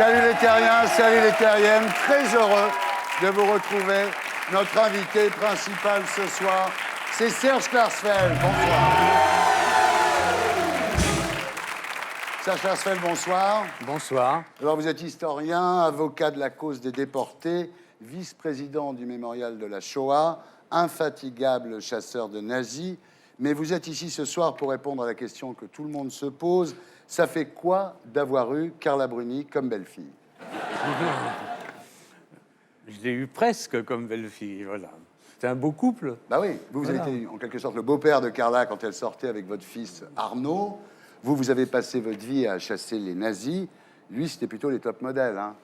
Salut les terriens, salut les terriennes. Très heureux de vous retrouver. Notre invité principal ce soir, c'est Serge Klarsfeld. Bonsoir. Serge Klarsfeld, bonsoir. Bonsoir. Alors, vous êtes historien, avocat de la cause des déportés, vice-président du mémorial de la Shoah, infatigable chasseur de nazis. Mais vous êtes ici ce soir pour répondre à la question que tout le monde se pose. Ça fait quoi d'avoir eu Carla Bruni comme belle-fille? Je l'ai eu presque comme belle-fille, voilà. C'est un beau couple. Bah oui, vous avez été en quelque sorte le beau-père de Carla quand elle sortait avec votre fils Arnaud. Vous avez passé votre vie à chasser les nazis. Lui, c'était plutôt les top modèles, hein.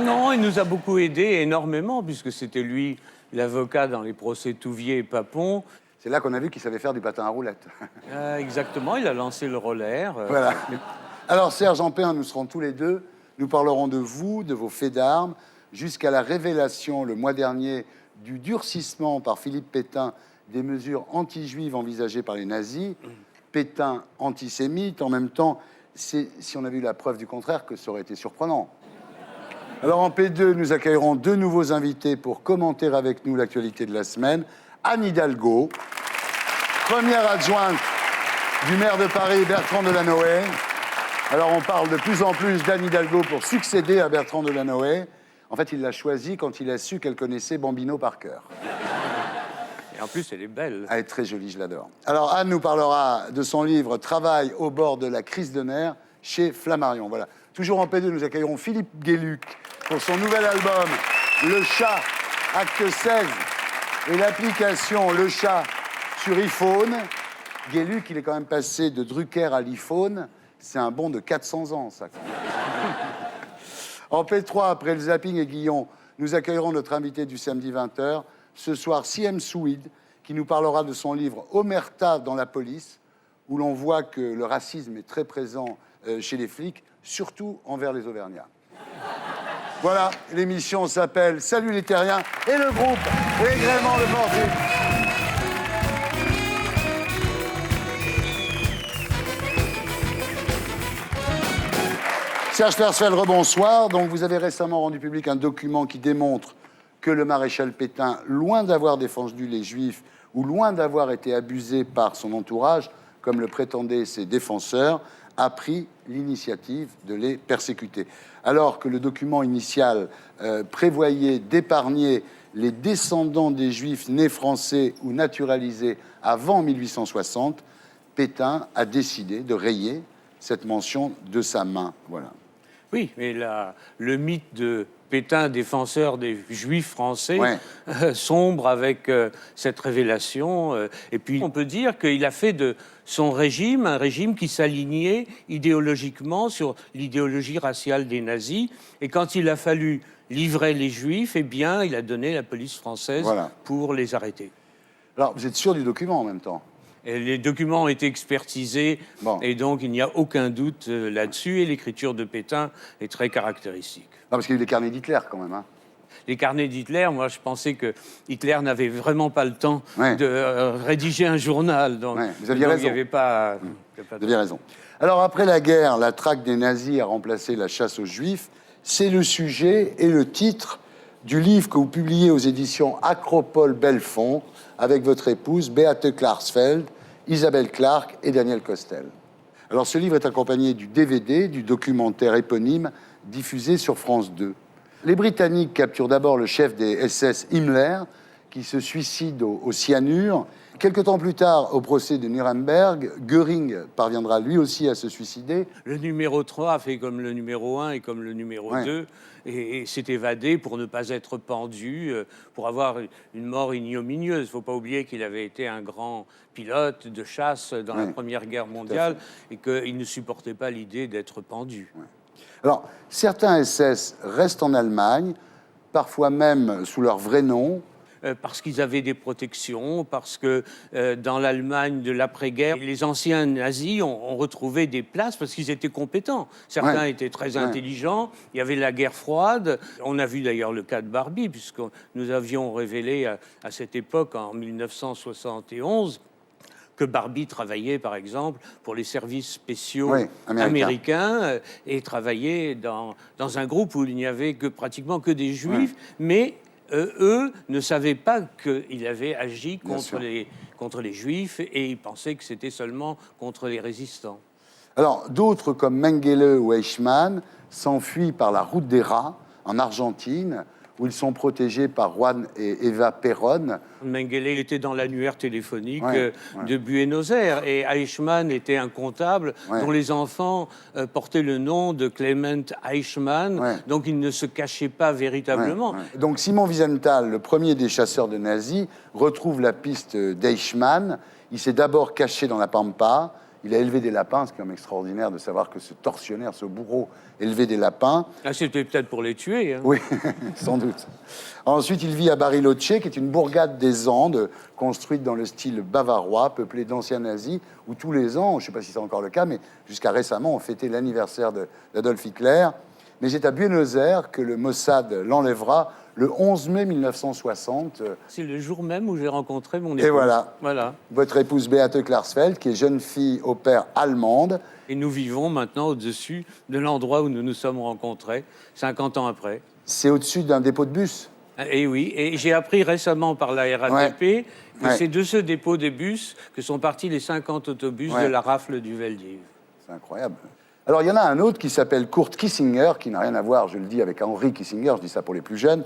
Non, il nous a beaucoup aidés, énormément, puisque c'était lui l'avocat dans les procès Touvier et Papon. C'est là qu'on a vu qu'il savait faire du patin à roulettes. Exactement, il a lancé le roller. Voilà. Alors, Serge, en paix, nous serons tous les deux. Nous parlerons de vous, de vos faits d'armes, jusqu'à la révélation, le mois dernier, du durcissement par Philippe Pétain des mesures anti-juives envisagées par les nazis. Pétain antisémite, en même temps, si on avait eu la preuve du contraire, que ça aurait été surprenant. Alors, en P2, nous accueillerons deux nouveaux invités pour commenter avec nous l'actualité de la semaine. Anne Hidalgo, première adjointe du maire de Paris, Bertrand Delanoë. Alors, on parle de plus en plus d'Anne Hidalgo pour succéder à Bertrand Delanoë. En fait, il l'a choisie quand il a su qu'elle connaissait Bambino par cœur. Et en plus, elle est belle. Elle est très jolie, je l'adore. Alors, Anne nous parlera de son livre « Travail au bord de la crise de nerfs » chez Flammarion. Voilà. Toujours en P2, nous accueillerons Philippe Guéluc pour son nouvel album « Le Chat », acte 16, et l'application Le Chat sur iPhone. Guéluc, il est quand même passé de Drucker à l'iPhone. C'est un bond de 400 ans, ça. En P3, après le zapping et Guillon, nous accueillerons notre invité du samedi 20h. Ce soir, Siem Souid, qui nous parlera de son livre « Omerta dans la police », où l'on voit que le racisme est très présent chez les flics, surtout envers les Auvergnats. Voilà, l'émission s'appelle « Salut les terriens » et le groupe Aigrement le Portique. Serge Klarsfeld, rebonsoir. Donc, vous avez récemment rendu public un document qui démontre que le maréchal Pétain, loin d'avoir défendu les Juifs ou loin d'avoir été abusé par son entourage, comme le prétendaient ses défenseurs, a pris l'initiative de les persécuter. Alors que le document initial prévoyait d'épargner les descendants des Juifs nés français ou naturalisés avant 1860, Pétain a décidé de rayer cette mention de sa main. Voilà. Oui, mais le mythe de Pétain, défenseur des Juifs français, sombre avec cette révélation. Et puis, on peut dire qu'il a fait de son régime un régime qui s'alignait idéologiquement sur l'idéologie raciale des nazis. Et quand il a fallu livrer les Juifs, eh bien, il a donné la police française pour les arrêter. Alors, vous êtes sûr du document en même temps? Et les documents ont été expertisés, et donc il n'y a aucun doute là-dessus. Et l'écriture de Pétain est très caractéristique. Non, parce qu'il y a eu les carnets d'Hitler quand même, hein. Les carnets d'Hitler, moi je pensais que Hitler n'avait vraiment pas le temps de rédiger un journal. Donc, vous aviez raison. Il n'y avait pas... Vous aviez raison. Alors après la guerre, la traque des nazis a remplacé la chasse aux Juifs. C'est le sujet et le titre du livre que vous publiez aux éditions Acropole Belfond avec votre épouse Beate Klarsfeld, Isabelle Clark et Daniel Costel. Alors ce livre est accompagné du DVD, du documentaire éponyme diffusé sur France 2. Les Britanniques capturent d'abord le chef des SS Himmler, qui se suicide au cyanure. Quelque temps plus tard, au procès de Nuremberg, Göring parviendra lui aussi à se suicider. Le numéro 3 fait comme le numéro 1 et comme le numéro 2, et s'est évadé pour ne pas être pendu, pour avoir une mort ignominieuse. Il ne faut pas oublier qu'il avait été un grand pilote de chasse dans la Première Guerre mondiale et qu'il ne supportait pas l'idée d'être pendu. Alors, certains SS restent en Allemagne, parfois même sous leur vrai nom. Parce qu'ils avaient des protections, parce que dans l'Allemagne de l'après-guerre, les anciens nazis ont retrouvé des places parce qu'ils étaient compétents. Certains étaient très intelligents, il y avait la guerre froide. On a vu d'ailleurs le cas de Barbie, puisque nous avions révélé à cette époque, en 1971, que Barbie travaillait, par exemple, pour les services spéciaux oui, américains et travaillait dans un groupe où il n'y avait pratiquement que des Juifs, mais eux ne savaient pas qu'il avait agi contre les Juifs et ils pensaient que c'était seulement contre les résistants. Alors, d'autres comme Mengele ou Eichmann s'enfuient par la route des rats en Argentine, où ils sont protégés par Juan et Eva Perón. Mengele était dans l'annuaire téléphonique de Buenos Aires et Eichmann était un comptable dont les enfants portaient le nom de Clement Eichmann, donc il ne se cachait pas véritablement. Donc Simon Wiesenthal, le premier des chasseurs de nazis, retrouve la piste d'Eichmann. Il s'est d'abord caché dans la Pampa. Il a élevé des lapins, ce qui est quand même extraordinaire de savoir que ce tortionnaire, ce bourreau, élevait des lapins. Ah, c'était peut-être pour les tuer. Hein. Oui, sans doute. Ensuite, il vit à Bariloche, qui est une bourgade des Andes, construite dans le style bavarois, peuplée d'anciens nazis, où tous les ans, je ne sais pas si c'est encore le cas, mais jusqu'à récemment, on fêtait l'anniversaire d'Adolf Hitler. Mais c'est à Buenos Aires que le Mossad l'enlèvera le 11 mai 1960. C'est le jour même où j'ai rencontré mon épouse. Et voilà. Votre épouse Beate Klarsfeld, qui est jeune fille au père allemande. Et nous vivons maintenant au-dessus de l'endroit où nous nous sommes rencontrés, 50 ans après. C'est au-dessus d'un dépôt de bus. Et oui, et j'ai appris récemment par la RATP que c'est de ce dépôt des bus que sont partis les 50 autobus de la rafle du Veldiv. C'est incroyable. Alors, il y en a un autre qui s'appelle Kurt Kissinger, qui n'a rien à voir, je le dis, avec Henry Kissinger, je dis ça pour les plus jeunes,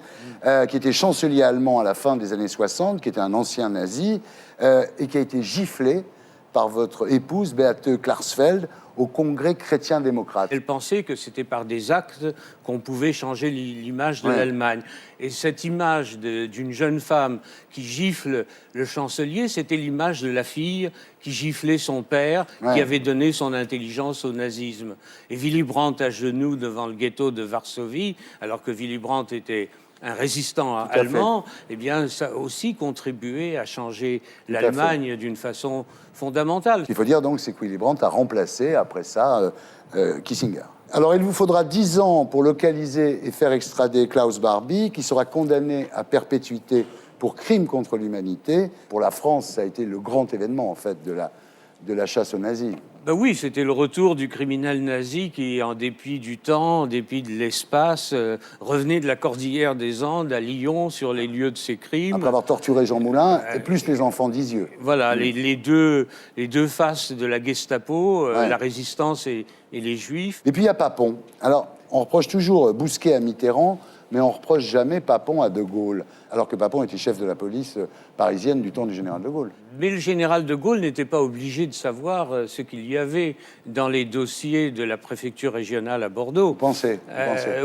qui était chancelier allemand à la fin des années 60, qui était un ancien nazi, et qui a été giflé par votre épouse, Beate Klarsfeld, au Congrès chrétien-démocrate. Elle pensait que c'était par des actes qu'on pouvait changer l'image de l'Allemagne. Et cette image d'une jeune femme qui gifle le chancelier, c'était l'image de la fille qui giflait son père, qui avait donné son intelligence au nazisme. Et Willy Brandt à genoux devant le ghetto de Varsovie, alors que Willy Brandt était un résistant allemand, eh bien, ça a aussi contribué à changer l'Allemagne d'une façon fondamentale. Ce qu'il faut dire donc, c'est que Willy Brandt a remplacé, après ça, Kissinger. Alors, il vous faudra 10 ans pour localiser et faire extrader Klaus Barbie, qui sera condamné à perpétuité pour crime contre l'humanité. Pour la France, ça a été le grand événement, en fait, de la chasse aux nazis. Ben oui, c'était le retour du criminel nazi qui, en dépit du temps, en dépit de l'espace, revenait de la cordillère des Andes à Lyon sur les lieux de ses crimes. Après avoir torturé Jean Moulin, et plus les enfants d'Isieux. Voilà, les deux faces de la Gestapo, la résistance et les Juifs. Et puis il y a Papon. Alors, on reproche toujours Bousquet à Mitterrand, mais on reproche jamais Papon à De Gaulle, alors que Papon était chef de la police parisienne du temps du général de Gaulle. Mais le général de Gaulle n'était pas obligé de savoir ce qu'il y avait dans les dossiers de la préfecture régionale à Bordeaux. Vous pensez.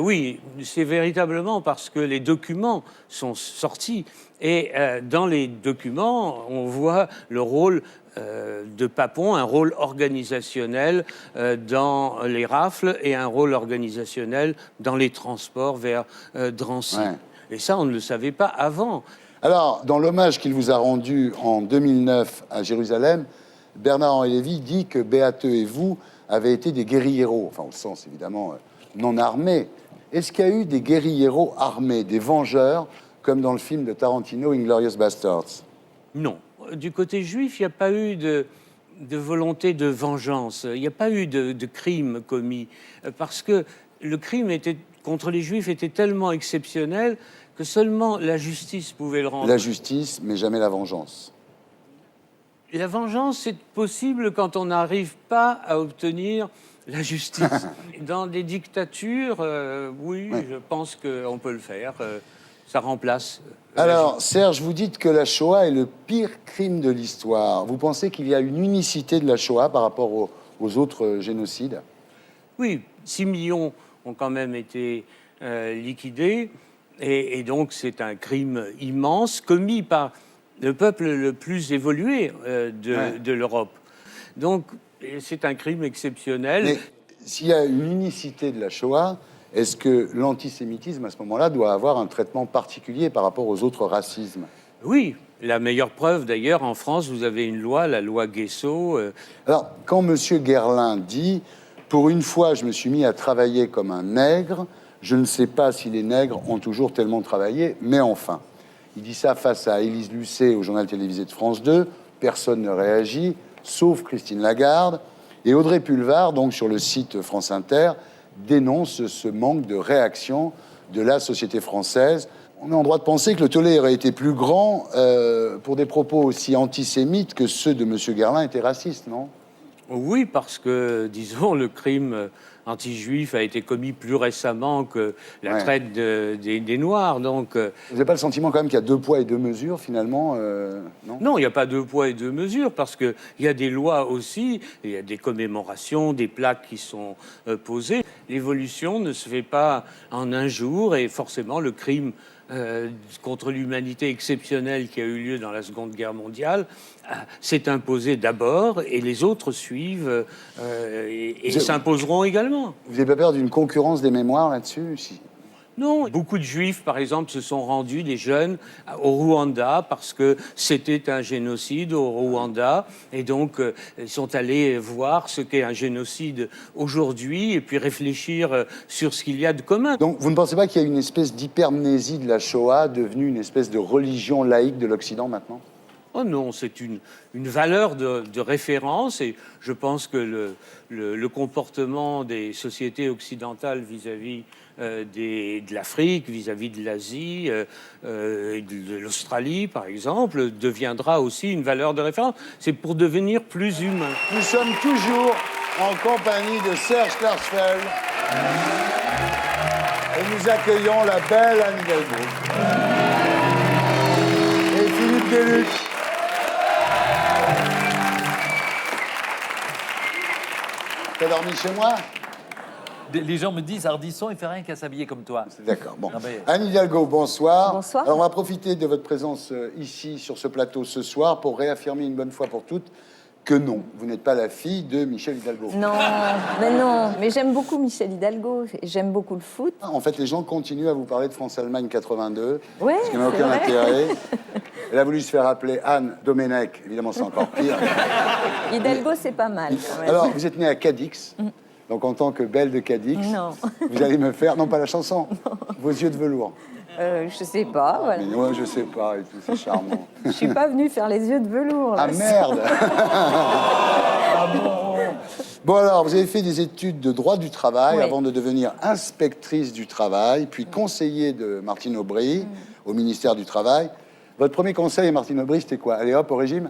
Oui, c'est véritablement parce que les documents sont sortis. Et dans les documents, on voit le rôle de Papon, un rôle organisationnel dans les rafles et un rôle organisationnel dans les transports vers Drancy. Et ça, on ne le savait pas avant. Alors, dans l'hommage qu'il vous a rendu en 2009 à Jérusalem, Bernard-Henri Lévy dit que Beate et vous avez été des guérilleros, enfin au sens évidemment non armés. Est-ce qu'il y a eu des guérilleros armés, des vengeurs, comme dans le film de Tarantino, Inglourious Basterds? Non. Du côté juif, il n'y a pas eu de volonté de vengeance. Il n'y a pas eu de crime commis. Parce que le crime contre les juifs était tellement exceptionnel que seulement la justice pouvait le rendre. La justice, mais jamais la vengeance. La vengeance, c'est possible quand on n'arrive pas à obtenir la justice. Dans des dictatures, oui, je pense qu'on peut le faire. Ça remplace. Alors, Serge, vous dites que la Shoah est le pire crime de l'histoire. Vous pensez qu'il y a une unicité de la Shoah par rapport aux autres génocides? Oui, 6 millions ont quand même été liquidés. Et donc, c'est un crime immense commis par le peuple le plus évolué de l'Europe. Donc, c'est un crime exceptionnel. Mais s'il y a une unicité de la Shoah, est-ce que l'antisémitisme, à ce moment-là, doit avoir un traitement particulier par rapport aux autres racismes? Oui, la meilleure preuve, d'ailleurs, en France, vous avez une loi, la loi Guesso. Alors, quand M. Guerlain dit « Pour une fois, je me suis mis à travailler comme un nègre, je ne sais pas si les nègres ont toujours tellement travaillé, mais enfin ». Il dit ça face à Élise Lucet au journal télévisé de France 2, Personne ne réagit, sauf Christine Lagarde. Et Audrey Pulvar, donc sur le site France Inter, dénonce ce manque de réaction de la société française. On est en droit de penser que le tollé aurait été plus grand pour des propos aussi antisémites que ceux de M. Guerlain étaient racistes, non? Oui, parce que, disons, le crime anti-juif a été commis plus récemment que la traite des Noirs. Donc, vous n'avez pas le sentiment quand même qu'il y a 2 poids et 2 mesures, finalement, non? Non, il n'y a pas 2 poids et 2 mesures, parce qu'il y a des lois aussi, il y a des commémorations, des plaques qui sont posées. L'évolution ne se fait pas en un jour, et forcément, le crime contre l'humanité exceptionnelle qui a eu lieu dans la Seconde Guerre mondiale s'est imposé d'abord, et les autres suivent et s'imposeront également. Vous n'avez pas peur d'une concurrence des mémoires là-dessus? Non, beaucoup de Juifs, par exemple, se sont rendus, des jeunes, au Rwanda parce que c'était un génocide au Rwanda. Et donc, ils sont allés voir ce qu'est un génocide aujourd'hui et puis réfléchir sur ce qu'il y a de commun. Donc, vous ne pensez pas qu'il y a une espèce d'hypermnésie de la Shoah devenue une espèce de religion laïque de l'Occident maintenant? Oh non, c'est une valeur de référence, et je pense que le comportement des sociétés occidentales vis-à-vis de l'Afrique, vis-à-vis de l'Asie, et de l'Australie, par exemple, deviendra aussi une valeur de référence. C'est pour devenir plus humain. Nous sommes toujours en compagnie de Serge Klarsfeld et nous accueillons la belle Anne Hidalgo et Philippe Gueluc. T'as dormi chez moi? Les gens me disent, Ardisson, il fait rien qu'à s'habiller comme toi. D'accord, bon. Non, mais... Anne Hidalgo, bonsoir. Bonsoir. Alors, on va profiter de votre présence ici, sur ce plateau, ce soir, pour réaffirmer une bonne fois pour toutes que non, vous n'êtes pas la fille de Michel Hidalgo. Non, mais j'aime beaucoup Michel Hidalgo, j'aime beaucoup le foot. En fait, les gens continuent à vous parler de France-Allemagne 82, Ouais, ce qui n'a aucun intérêt. Elle a voulu se faire appeler Anne Domenech, évidemment c'est encore pire. Hidalgo, c'est pas mal quand même. Alors, vous êtes née à Cadix, donc en tant que belle de Cadix, Non. vous allez me faire, non pas la chanson, vos yeux de velours. Je sais pas, voilà. Mais ouais, je sais pas et tout, c'est charmant. Je suis pas venue faire les yeux de velours. Là. Ah merde. Bon alors, vous avez fait des études de droit du travail avant de devenir inspectrice du travail, puis conseiller de Martine Aubry au ministère du Travail. Votre premier conseil à Martine Aubry, c'était quoi? Allez hop, au régime?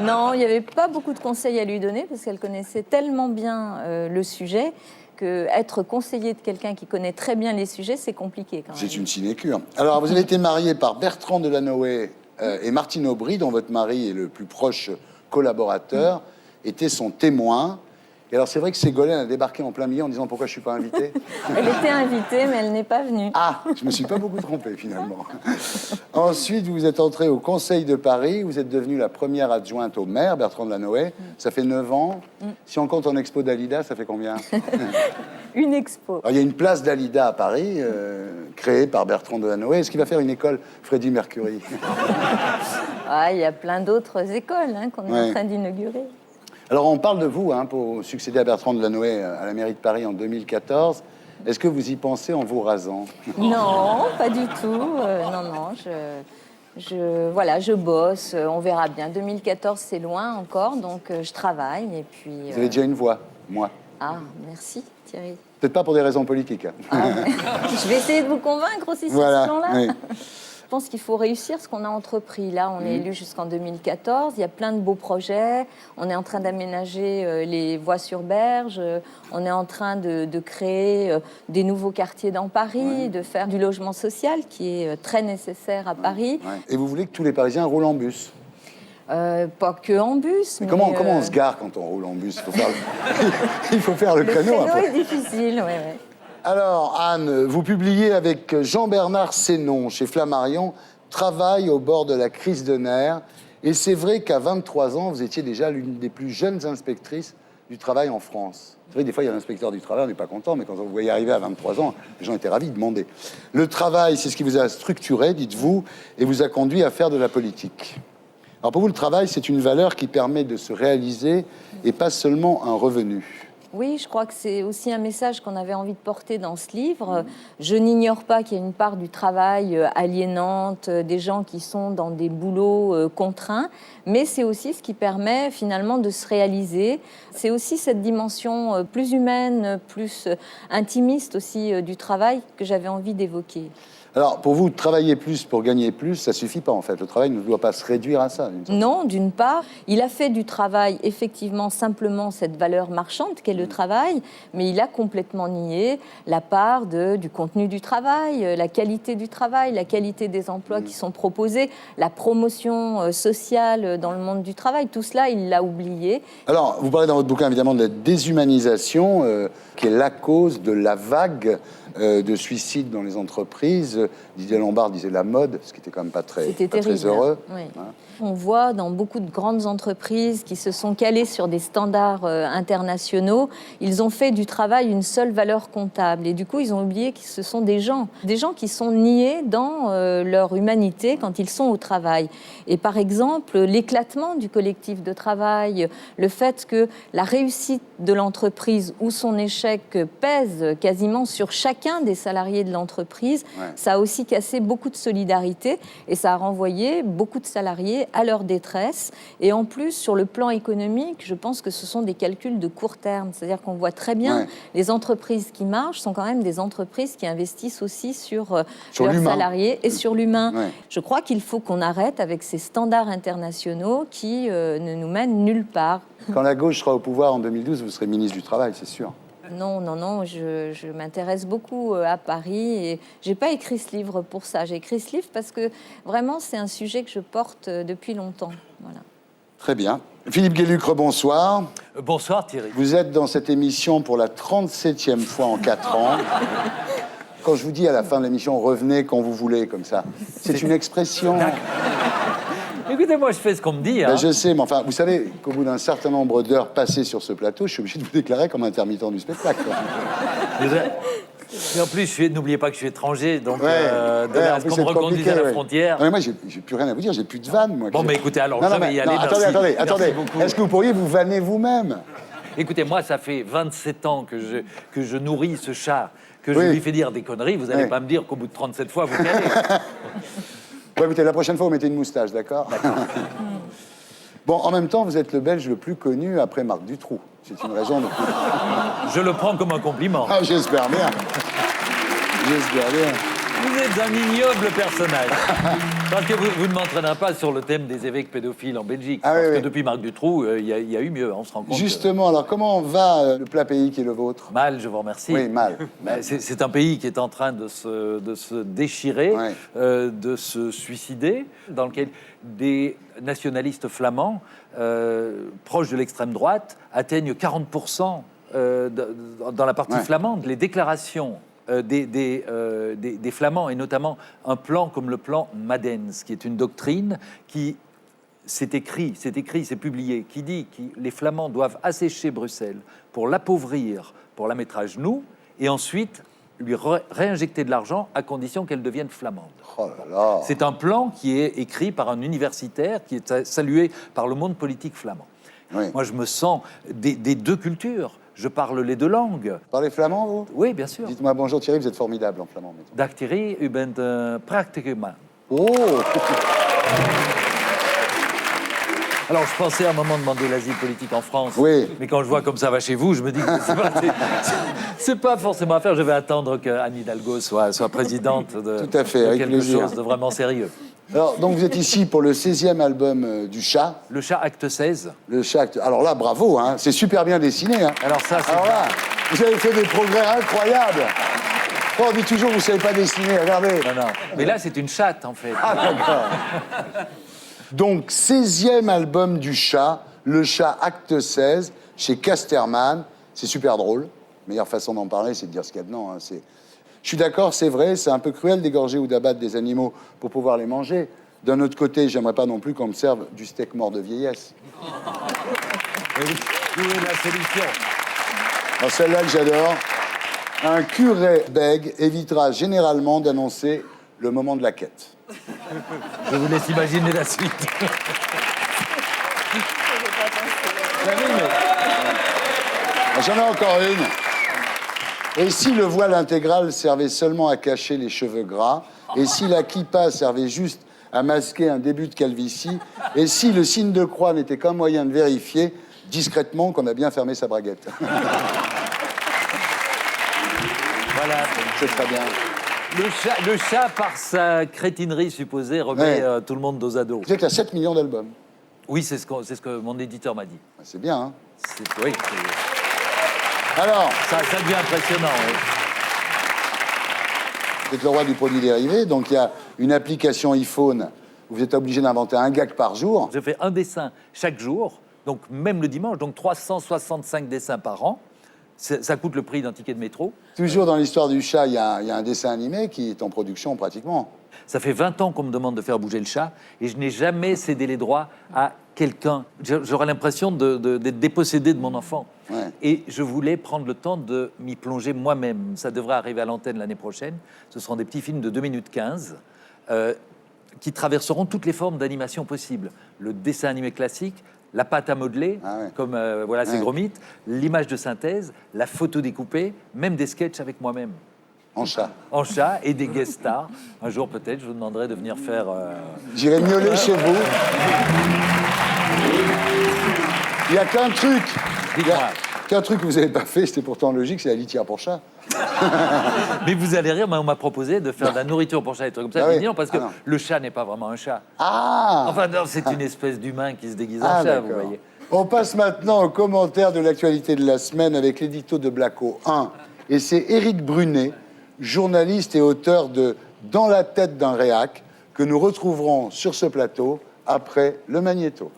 Non, il n'y avait pas beaucoup de conseils à lui donner parce qu'elle connaissait tellement bien le sujet que être conseiller de quelqu'un qui connaît très bien les sujets, c'est compliqué quand même. C'est une sinécure. Alors, vous avez été mariée par Bertrand Delanoë et Martine Aubry, dont votre mari est le plus proche collaborateur, était son témoin. Et alors, c'est vrai que Ségolène a débarqué en plein milieu en disant « Pourquoi je ne suis pas invitée ?» Elle était invitée, mais elle n'est pas venue. Ah, je ne me suis pas beaucoup trompé, finalement. Ensuite, vous êtes entrée au Conseil de Paris. Vous êtes devenue la première adjointe au maire, Bertrand Delanoë. Ça fait 9 ans. Si on compte en expo Dalida, ça fait combien? Une expo. Alors, il y a une place Dalida à Paris, créée par Bertrand Delanoë. Est-ce qu'il va faire une école Freddie Mercury? Ah, il y a plein d'autres écoles qu'on est en train d'inaugurer. Alors, on parle de vous pour succéder à Bertrand Delanoë à la mairie de Paris en 2014. Est-ce que vous y pensez en vous rasant? Non, pas du tout. Non, je bosse, on verra bien. 2014, c'est loin encore, donc je travaille et puis... Vous avez déjà une voix, moi. Ah, merci Thierry. Peut-être pas pour des raisons politiques. Je vais essayer de vous convaincre aussi sur ce plan-là. Oui. Je pense qu'il faut réussir ce qu'on a entrepris. Là, on est élu jusqu'en 2014. Il y a plein de beaux projets. On est en train d'aménager les voies sur berge. On est en train de créer des nouveaux quartiers dans Paris, de faire du logement social qui est très nécessaire à Paris. Et vous voulez que tous les Parisiens roulent en bus? Pas que en bus. Mais comment on se gare quand on roule en bus? Il faut faire le créneau. Le créneau est difficile, oui. Alors, Anne, vous publiez avec Jean-Bernard Sénon chez Flammarion « Travail au bord de la crise de nerfs ». Et c'est vrai qu'à 23 ans, vous étiez déjà l'une des plus jeunes inspectrices du travail en France. C'est vrai, des fois, il y a l'inspecteur du travail, on n'est pas content, mais quand vous voyez arriver à 23 ans, les gens étaient ravis de demander. Le travail, c'est ce qui vous a structuré, dites-vous, et vous a conduit à faire de la politique. Alors pour vous, le travail, c'est une valeur qui permet de se réaliser et pas seulement un revenu. Oui, je crois que c'est aussi un message qu'on avait envie de porter dans ce livre. Je n'ignore pas qu'il y a une part du travail aliénante, des gens qui sont dans des boulots contraints, mais c'est aussi ce qui permet finalement de se réaliser. C'est aussi cette dimension plus humaine, plus intimiste aussi du travail que j'avais envie d'évoquer. Alors, pour vous, travailler plus pour gagner plus, ça suffit pas en fait. Le travail ne doit pas se réduire à ça. Non, d'une part, il a fait du travail effectivement simplement cette valeur marchande qu'est le travail, mais il a complètement nié la part du contenu du travail, la qualité du travail, la qualité des emplois qui sont proposés, la promotion sociale dans le monde du travail. Tout cela, il l'a oublié. Alors, vous parlez dans votre bouquin évidemment de la déshumanisation, qui est la cause de la vague de suicides dans les entreprises. Didier Lombard disait la mode, ce qui était quand même pas très heureux. Oui. Hein. On voit dans beaucoup de grandes entreprises qui se sont calées sur des standards internationaux, ils ont fait du travail une seule valeur comptable. Et du coup, ils ont oublié que ce sont des gens qui sont niés dans leur humanité quand ils sont au travail. Et par exemple, l'éclatement du collectif de travail, le fait que la réussite de l'entreprise ou son échec pèse quasiment sur chacun des salariés de l'entreprise, ça a aussi cassé beaucoup de solidarité et ça a renvoyé beaucoup de salariés à leur détresse. Et en plus, sur le plan économique, je pense que ce sont des calculs de court terme. C'est-à-dire qu'on voit très bien, les entreprises qui marchent sont quand même des entreprises qui investissent aussi sur leurs salariés et sur l'humain. Je crois qu'il faut qu'on arrête avec ces standards internationaux qui ne nous mènent nulle part. Quand la gauche sera au pouvoir en 2012, vous serez ministre du Travail, c'est sûr. Non, je m'intéresse beaucoup à Paris et j'ai pas écrit ce livre pour ça. J'ai écrit ce livre parce que vraiment c'est un sujet que je porte depuis longtemps. Voilà. Très bien. Philippe Guélucre, bonsoir. Bonsoir Thierry. Vous êtes dans cette émission pour la 37e fois en 4 ans. Quand je vous dis à la fin de l'émission, revenez quand vous voulez, comme ça, c'est une expression... Écoutez, moi, je fais ce qu'on me dit. Hein. Ben, je sais, mais enfin, vous savez qu'au bout d'un certain nombre d'heures passées sur ce plateau, je suis obligé de vous déclarer comme intermittent du spectacle. Et en plus, n'oubliez pas que je suis étranger, donc en plus, qu'on me reconduise à la frontière. Non, mais moi, j'ai plus rien à vous dire, j'ai plus de vannes, moi. Bon, mais écoutez, alors, je vais y aller. Attendez. Est-ce que vous pourriez vous vanner vous-même? Écoutez, moi, ça fait 27 ans que je nourris ce chat, que je lui fais dire des conneries. Vous n'allez pas me dire qu'au bout de 37 fois, vous calez. Ouais, écoutez, la prochaine fois, vous mettez une moustache, d'accord? Bon, en même temps, vous êtes le Belge le plus connu après Marc Dutroux. C'est une raison de plus. Je le prends comme un compliment. Ah, j'espère bien. J'espère bien. Vous êtes un ignoble personnage. Parce que vous ne m'entraînerez pas sur le thème des évêques pédophiles en Belgique. Parce que depuis Marc Dutroux, il y a eu mieux, on se rend compte. Justement, alors comment va le plat pays qui est le vôtre? Mal, je vous remercie. Oui, mal. C'est un pays qui est en train de se déchirer, de se suicider, dans lequel des nationalistes flamands, proches de l'extrême droite, atteignent 40% dans la partie flamande. Les déclarations des Flamands, et notamment un plan comme le plan Madens, qui est une doctrine qui c'est écrit, c'est publié, qui dit que les Flamands doivent assécher Bruxelles pour l'appauvrir, pour la mettre à genoux, et ensuite lui réinjecter de l'argent à condition qu'elle devienne flamande. Oh là là. C'est un plan qui est écrit par un universitaire, qui est salué par le monde politique flamand. Moi, je me sens des deux cultures. Je parle les deux langues. Vous parlez flamand, vous? Oui, bien sûr. Dites-moi bonjour Thierry, vous êtes formidable en flamand. Dag Thierry, u bent prachtige man. Oh. Alors, je pensais à un moment demander l'asile politique en France. Oui. Mais quand je vois comme ça va chez vous, je me dis que c'est pas forcément à faire. Je vais attendre qu'Anne Hidalgo soit présidente de, tout à fait, de avec quelque plaisir. chose de vraiment sérieux. Alors, donc vous êtes ici pour le 16e album du Chat. Le Chat, acte 16. Le Chat, alors là, bravo, hein, c'est super bien dessiné. Hein. Alors ça, c'est... Alors là, vous avez fait des progrès incroyables. Oh, on dit toujours, vous ne savez pas dessiner, regardez. Non. Mais là, c'est une chatte, en fait. Ah, d'accord. Donc, 16e album du Chat, Le Chat, acte 16, chez Casterman. C'est super drôle. Meilleure façon d'en parler, c'est de dire ce qu'il y a dedans. Hein. Je suis d'accord, c'est vrai, c'est un peu cruel d'égorger ou d'abattre des animaux pour pouvoir les manger. D'un autre côté, j'aimerais pas non plus qu'on me serve du steak mort de vieillesse. Où est la solution? Alors celle-là que j'adore. Un curé bègue évitera généralement d'annoncer le moment de la quête. Je vous laisse imaginer la suite. J'en ai encore une. Et si le voile intégral servait seulement à cacher les cheveux gras? Et si la kippa servait juste à masquer un début de calvitie? Et si le signe de croix n'était qu'un moyen de vérifier discrètement qu'on a bien fermé sa braguette? Voilà. C'est très bien. Le chat, par sa crétinerie supposée, remet tout le monde dos à dos. Vous savez qu'il y a 7 millions d'albums. Oui, c'est ce que mon éditeur m'a dit. C'est bien, hein? Oui. Alors, Ça devient impressionnant. Oui. vous êtes le roi du produit dérivé, donc il y a une application iPhone où vous êtes obligé d'inventer un gag par jour. Je fais un dessin chaque jour, donc même le dimanche, donc 365 dessins par an. Ça coûte le prix d'un ticket de métro. Toujours dans l'histoire du chat, il y a un dessin animé qui est en production pratiquement. Ça fait 20 ans qu'on me demande de faire bouger le chat et je n'ai jamais cédé les droits à quelqu'un. J'aurais l'impression d'être dépossédé de mon enfant. Ouais. Et je voulais prendre le temps de m'y plonger moi-même. Ça devrait arriver à l'antenne l'année prochaine. Ce seront des petits films de 2 minutes 15 qui traverseront toutes les formes d'animation possibles. Le dessin animé classique, la pâte à modeler, comme voilà, c'est gros mythes, l'image de synthèse, la photo découpée, même des sketchs avec moi-même. En chat. En chat et des guest stars. Un jour, peut-être, je vous demanderai de venir faire... J'irai miauler chez vous. Il n'y a qu'un truc. Qu'un truc que vous n'avez pas fait, c'était pourtant logique, c'est la litière pour chat. Mais vous allez rire, on m'a proposé de faire de la nourriture pour chat et des trucs comme ça. Ah J'ai oui. dit non, parce que non. le chat n'est pas vraiment un chat. Ah! Enfin, non, c'est une espèce d'humain qui se déguise en chat, vous d'accord. voyez. On passe maintenant au commentaire de l'actualité de la semaine avec l'édito de Blacko 1. Et c'est Éric Brunet, journaliste et auteur de Dans la tête d'un réac, que nous retrouverons sur ce plateau après le magnéto.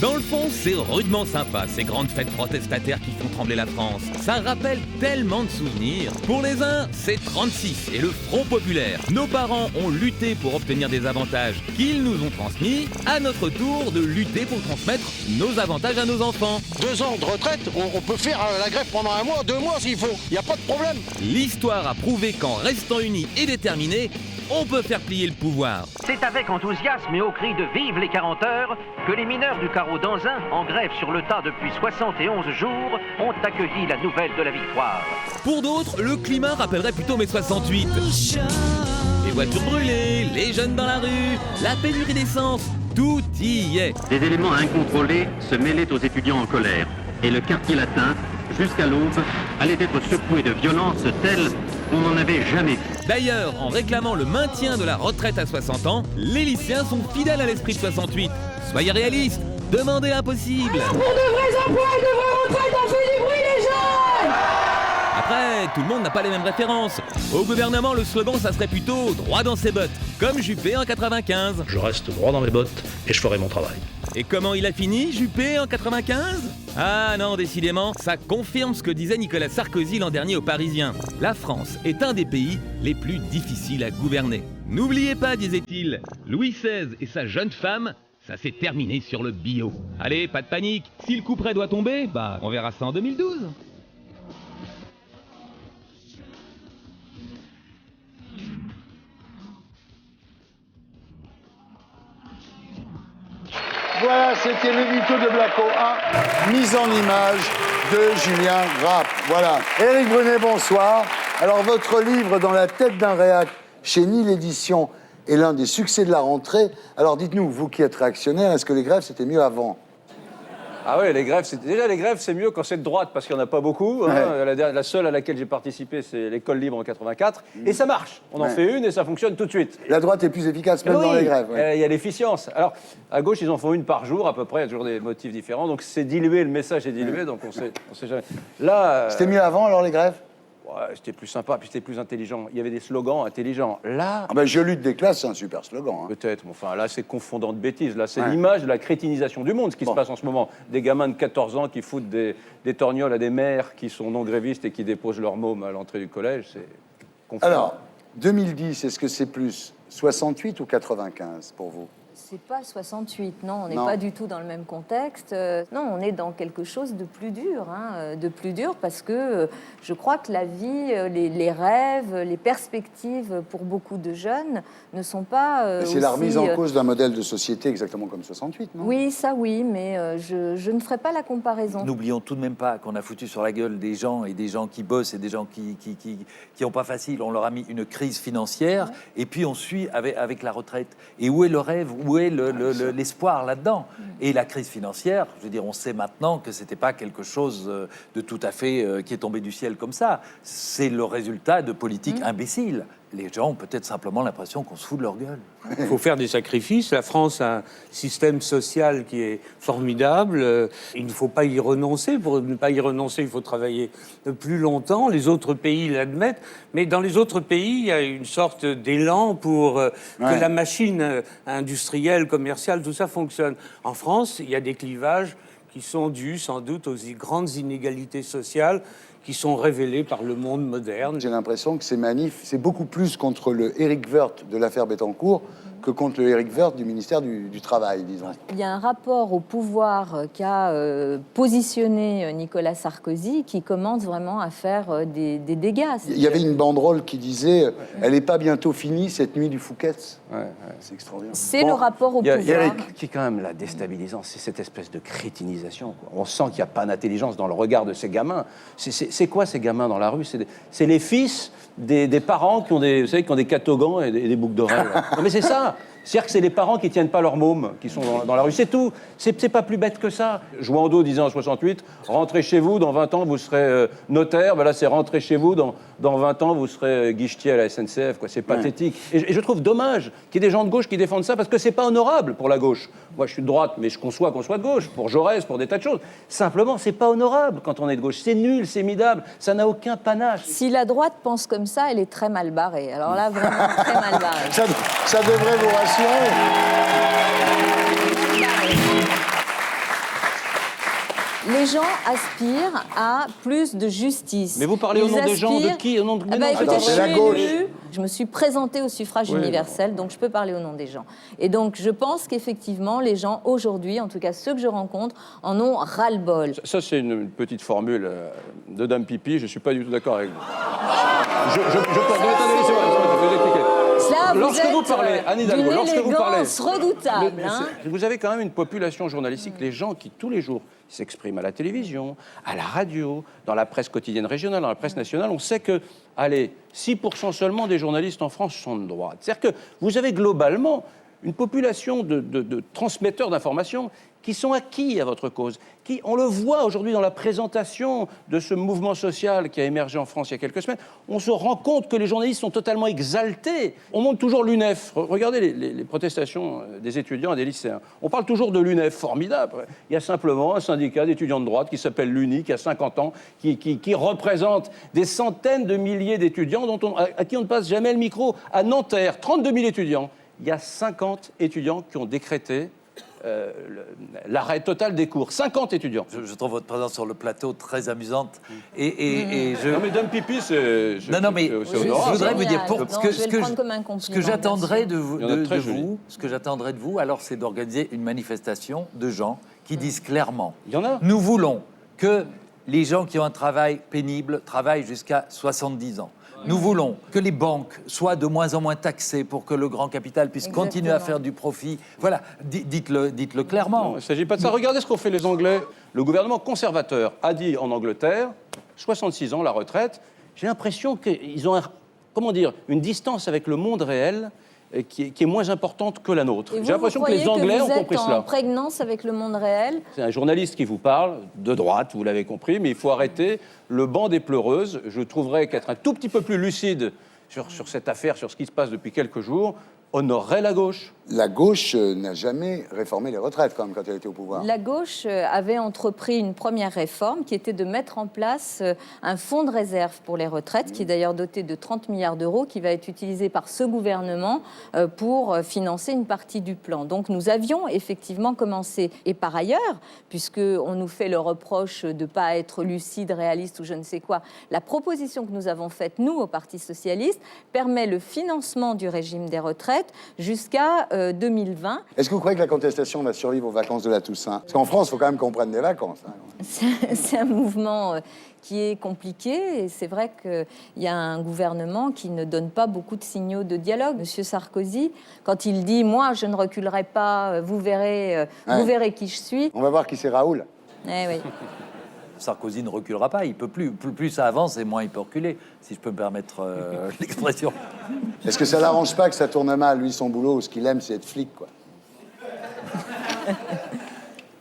Dans le fond, c'est rudement sympa, ces grandes fêtes protestataires qui font trembler la France. Ça rappelle tellement de souvenirs. Pour les uns, c'est 36 et le Front populaire. Nos parents ont lutté pour obtenir des avantages qu'ils nous ont transmis. À notre tour de lutter pour transmettre nos avantages à nos enfants. 2 ans de retraite, on peut faire la grève pendant 1 mois, 2 mois s'il faut. Il n'y a pas de problème. L'histoire a prouvé qu'en restant unis et déterminés, on peut faire plier le pouvoir. C'est avec enthousiasme et au cri de Vive les 40 heures que les mineurs du carreau d'Anzin, en grève sur le tas depuis 71 jours, ont accueilli la nouvelle de la victoire. Pour d'autres, le climat rappellerait plutôt mai 68. Les voitures brûlées, les jeunes dans la rue, la pénurie d'essence, tout y est. Des éléments incontrôlés se mêlaient aux étudiants en colère. Et le quartier latin, jusqu'à l'aube, allait être secoué de violence telle qu'on n'en avait jamais vu. D'ailleurs, en réclamant le maintien de la retraite à 60 ans, les lycéens sont fidèles à l'esprit de 68. Soyez réalistes, demandez l'impossible. Pour de vrais emplois et de vraies retraites, on fait du bruit les jeunes. Après, tout le monde n'a pas les mêmes références. Au gouvernement, le slogan, ça serait plutôt « droit dans ses bottes », comme Juppé en 95. Je reste droit dans mes bottes et je ferai mon travail. Et comment il a fini, Juppé, en 95 ? Ah non, décidément, ça confirme ce que disait Nicolas Sarkozy l'an dernier aux Parisiens. La France est un des pays les plus difficiles à gouverner. N'oubliez pas, disait-il, Louis XVI et sa jeune femme, ça s'est terminé sur le bio. Allez, pas de panique, si le couperet doit tomber, bah on verra ça en 2012. Voilà, c'était l'édito de Blacko 1, mise en image de Julien Grappe. Voilà. Éric Brunet, bonsoir. Alors, votre livre, Dans la tête d'un réac, chez Nil Édition, est l'un des succès de la rentrée. Alors, dites-nous, vous qui êtes réactionnaire, est-ce que les grèves, c'était mieux avant ? Ah oui, les grèves, les grèves, c'est mieux quand c'est de droite, parce qu'il n'y en a pas beaucoup. Hein. La seule à laquelle j'ai participé, c'est l'école libre en 84. Et ça marche. On en fait une et ça fonctionne tout de suite. La droite est plus efficace, même dans les grèves. Il y a l'efficience. Alors, à gauche, ils en font une par jour, à peu près. Il y a toujours des motifs différents. Donc, c'est dilué, le message est dilué, donc on sait jamais. Là, c'était mieux avant, alors, les grèves ? Ouais, c'était plus sympa, puis c'était plus intelligent. Il y avait des slogans intelligents. Là... Ah ben, je lutte des classes, c'est un super slogan. Hein. Peut-être, mais enfin, là, c'est confondant de bêtises. Là, c'est l'image de la crétinisation du monde, ce qui se passe en ce moment. Des gamins de 14 ans qui foutent des torgnoles à des mères qui sont non grévistes et qui déposent leur môme à l'entrée du collège, c'est confondant. Alors, 2010, est-ce que c'est plus 68 ou 95 pour vous ? C'est pas 68, non, on n'est Non. pas du tout dans le même contexte. Non, on est dans quelque chose de plus dur, parce que je crois que la vie, les rêves, les perspectives pour beaucoup de jeunes ne sont pas C'est la remise en cause d'un modèle de société exactement comme 68, non? Oui, ça oui, mais je ne ferai pas la comparaison. N'oublions tout de même pas qu'on a foutu sur la gueule des gens, et des gens qui bossent, et des gens qui ont pas facile. On leur a mis une crise financière, et puis on suit avec la retraite. Et où est le rêve? Où est l'espoir là-dedans? Et la crise financière, je veux dire, on sait maintenant que c'était pas quelque chose de tout à fait qui est tombé du ciel comme ça. C'est le résultat de politiques imbéciles. Les gens ont peut-être simplement l'impression qu'on se fout de leur gueule. Il faut faire des sacrifices. La France a un système social qui est formidable. Il ne faut pas y renoncer. Pour ne pas y renoncer, il faut travailler plus longtemps. Les autres pays l'admettent. Mais dans les autres pays, il y a une sorte d'élan pour que la machine industrielle, commerciale, tout ça fonctionne. En France, il y a des clivages qui sont dus sans doute aux grandes inégalités sociales qui sont révélées par le monde moderne. J'ai l'impression que ces manifs, c'est beaucoup plus contre le Éric Woerth de l'affaire Bettencourt que contre le Éric Woerth du ministère du Travail, disons. Il y a un rapport au pouvoir qu'a positionné Nicolas Sarkozy qui commence vraiment à faire des dégâts. Il y avait une banderole qui disait « Elle n'est pas bientôt finie, cette nuit du Fouquet's ». C'est extraordinaire. C'est le rapport au pouvoir. Eric, qui est quand même la déstabilisant, c'est cette espèce de crétinisation, quoi. On sent qu'il n'y a pas d'intelligence dans le regard de ces gamins. C'est quoi ces gamins dans la rue? C'est les fils des parents qui ont des catogans et des boucles d'oreilles. Non mais c'est ça. C'est-à-dire que c'est les parents qui tiennent pas leurs mômes qui sont dans la rue. C'est tout. C'est pas plus bête que ça. Jouando disait en 68, rentrez chez vous, dans 20 ans vous serez notaire. Ben là c'est rentrez chez vous, dans 20 ans vous serez guichetier à la SNCF. Quoi. C'est pathétique. Et je trouve dommage qu'il y ait des gens de gauche qui défendent ça parce que c'est pas honorable pour la gauche. Moi je suis de droite, mais je conçois qu'on soit de gauche, pour Jaurès, pour des tas de choses. Simplement, c'est pas honorable quand on est de gauche. C'est nul, c'est midable, ça n'a aucun panache. Si la droite pense comme ça, elle est très mal barrée. Alors là, vraiment très mal barrée. Ça devrait vous rassurer. Les gens aspirent à plus de justice. Mais vous parlez au nom des gens de qui? Au nom de... Écoutez, je me suis présentée au suffrage universel, donc je peux parler au nom des gens. Et donc, je pense qu'effectivement, les gens, aujourd'hui, en tout cas ceux que je rencontre, en ont ras-le-bol. Ça, c'est une petite formule de Dame Pipi. Je ne suis pas du tout d'accord avec vous. Attendez, laissez-moi vous expliquer. Lorsque vous parlez, Anne Hidalgo, lorsque vous parlez, redoutable. Vous avez quand même une population journalistique, les gens qui tous les jours s'expriment à la télévision, à la radio, dans la presse quotidienne régionale, dans la presse nationale. On sait que, allez, 6% seulement des journalistes en France sont de droite. C'est-à-dire que vous avez globalement une population de transmetteurs d'informations qui sont acquis à votre cause. On le voit aujourd'hui dans la présentation de ce mouvement social qui a émergé en France il y a quelques semaines. On se rend compte que les journalistes sont totalement exaltés. On montre toujours l'UNEF. Regardez les protestations des étudiants et des lycéens. On parle toujours de l'UNEF, formidable. Il y a simplement un syndicat d'étudiants de droite qui s'appelle l'UNI, qui a 50 ans, qui représente des centaines de milliers d'étudiants à qui on ne passe jamais le micro. À Nanterre, 32 000 étudiants. Il y a 50 étudiants qui ont décrété l'arrêt total des cours. 50 étudiants. Je trouve votre présence sur le plateau très amusante. Et Non mais Dame Pipi, c'est... Non, mais je voudrais vous dire, ce que j'attendrais de vous, alors c'est d'organiser une manifestation de gens qui disent clairement, il y en a. Nous voulons que les gens qui ont un travail pénible travaillent jusqu'à 70 ans. Nous voulons que les banques soient de moins en moins taxées pour que le grand capital puisse continuer à faire du profit. Voilà, dites-le clairement. Non, il ne s'agit pas de ça. Regardez ce qu'ont fait les Anglais. Le gouvernement conservateur a dit en Angleterre, 66 ans, la retraite. J'ai l'impression qu'ils ont une distance avec le monde réel qui est moins importante que la nôtre. J'ai l'impression que les Anglais ont compris cela. Vous êtes en prégnance avec le monde réel? C'est un journaliste qui vous parle, de droite, vous l'avez compris, mais il faut arrêter le banc des pleureuses. Je trouverais qu'être un tout petit peu plus lucide sur cette affaire, sur ce qui se passe depuis quelques jours, honorerait la gauche. La gauche n'a jamais réformé les retraites, quand même, quand elle était au pouvoir. La gauche avait entrepris une première réforme qui était de mettre en place un fonds de réserve pour les retraites, qui est d'ailleurs doté de 30 milliards d'euros, qui va être utilisé par ce gouvernement pour financer une partie du plan. Donc nous avions effectivement commencé. Et par ailleurs, puisqu'on nous fait le reproche de ne pas être lucide, réaliste ou je ne sais quoi, la proposition que nous avons faite, nous, au Parti socialiste, permet le financement du régime des retraites fête jusqu'à 2020. Est-ce que vous croyez que la contestation va survivre aux vacances de la Toussaint? Parce qu'en France, il faut quand même qu'on prenne des vacances. Hein. C'est un mouvement qui est compliqué et c'est vrai qu'il y a un gouvernement qui ne donne pas beaucoup de signaux de dialogue. Monsieur Sarkozy, quand il dit « moi, je ne reculerai pas, vous verrez qui je suis ». On va voir qui c'est Raoul. Eh oui. Sarkozy ne reculera pas, il peut plus. Plus ça avance et moins il peut reculer, si je peux me permettre l'expression. Est-ce que ça l'arrange pas que ça tourne mal, lui, son boulot? Ce qu'il aime, c'est être flic, quoi.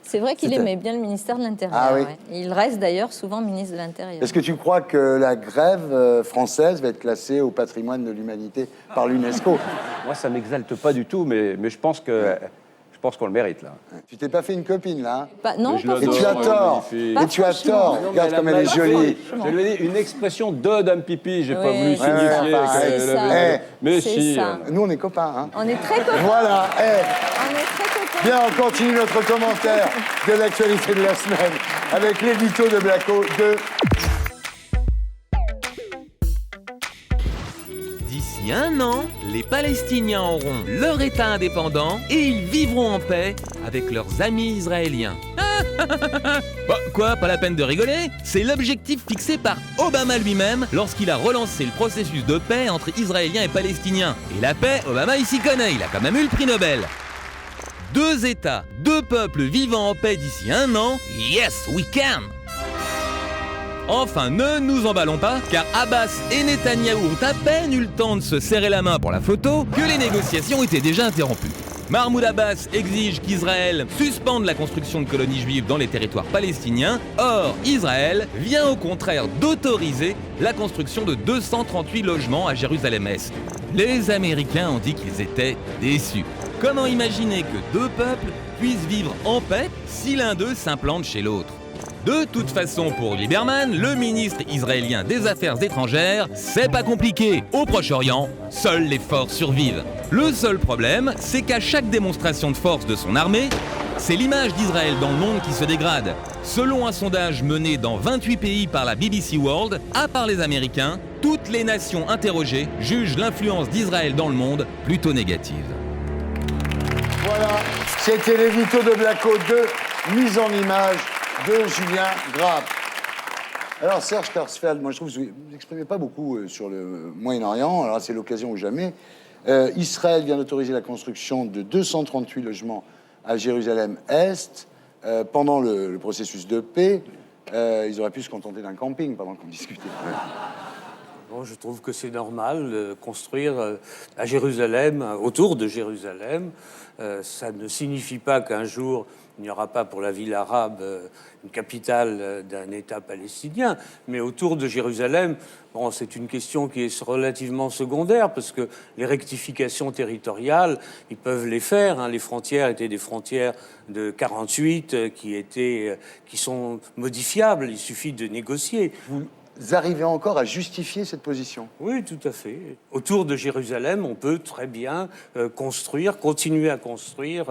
C'est vrai qu'il aimait bien le ministère de l'Intérieur. Ah, oui. Ouais. Il reste d'ailleurs souvent ministre de l'Intérieur. Est-ce que tu crois que la grève française va être classée au patrimoine de l'humanité par l'UNESCO? Moi, ça m'exalte pas du tout, mais je pense qu'on le mérite, là. Tu t'es pas fait une copine, là? Non, je l'adore, et tu as tort. Et tu as tort. Regarde comme elle est jolie. Je lui ai dit une expression de Dame Pipi, j'ai pas voulu signifier. c'est ça. Mais C'est si. ça. Nous, on est copains. Hein. On est très copains. Voilà. On est très copains. Bien, on continue notre commentaire de l'actualité de la semaine avec l'édito de Blacko 2. D'ici 1 an, les Palestiniens auront leur État indépendant et ils vivront en paix avec leurs amis israéliens. Bah, quoi, pas la peine de rigoler? C'est l'objectif fixé par Obama lui-même lorsqu'il a relancé le processus de paix entre Israéliens et Palestiniens. Et la paix, Obama il s'y connaît, il a quand même eu le prix Nobel. 2 États, 2 peuples vivant en paix d'ici 1 an, yes, we can! Enfin, ne nous emballons pas, car Abbas et Netanyahou ont à peine eu le temps de se serrer la main pour la photo que les négociations étaient déjà interrompues. Mahmoud Abbas exige qu'Israël suspende la construction de colonies juives dans les territoires palestiniens. Or, Israël vient au contraire d'autoriser la construction de 238 logements à Jérusalem-Est. Les Américains ont dit qu'ils étaient déçus. Comment imaginer que 2 peuples puissent vivre en paix si l'un d'eux s'implante chez l'autre? De toute façon, pour Lieberman, le ministre israélien des Affaires étrangères, c'est pas compliqué. Au Proche-Orient, seuls les forts survivent. Le seul problème, c'est qu'à chaque démonstration de force de son armée, c'est l'image d'Israël dans le monde qui se dégrade. Selon un sondage mené dans 28 pays par la BBC World, à part les Américains, toutes les nations interrogées jugent l'influence d'Israël dans le monde plutôt négative. Voilà, c'était l'édito de Blacko 2, mise en image de Julien Grap. Alors Serge Klarsfeld, moi je trouve que vous n'exprimez pas beaucoup sur le Moyen-Orient, alors c'est l'occasion ou jamais. Israël vient d'autoriser la construction de 238 logements à Jérusalem-Est. Pendant le processus de paix, ils auraient pu se contenter d'un camping pendant qu'on discutait. Bon, je trouve que c'est normal de construire à Jérusalem, autour de Jérusalem. Ça ne signifie pas qu'un jour, il n'y aura pas pour la ville arabe une capitale d'un État palestinien, mais autour de Jérusalem, bon, c'est une question qui est relativement secondaire, parce que les rectifications territoriales, ils peuvent les faire. Hein. Les frontières étaient des frontières de 48 qui sont modifiables, il suffit de négocier. Vous arrivez encore à justifier cette position? Oui, tout à fait. Autour de Jérusalem, on peut très bien continuer à construire,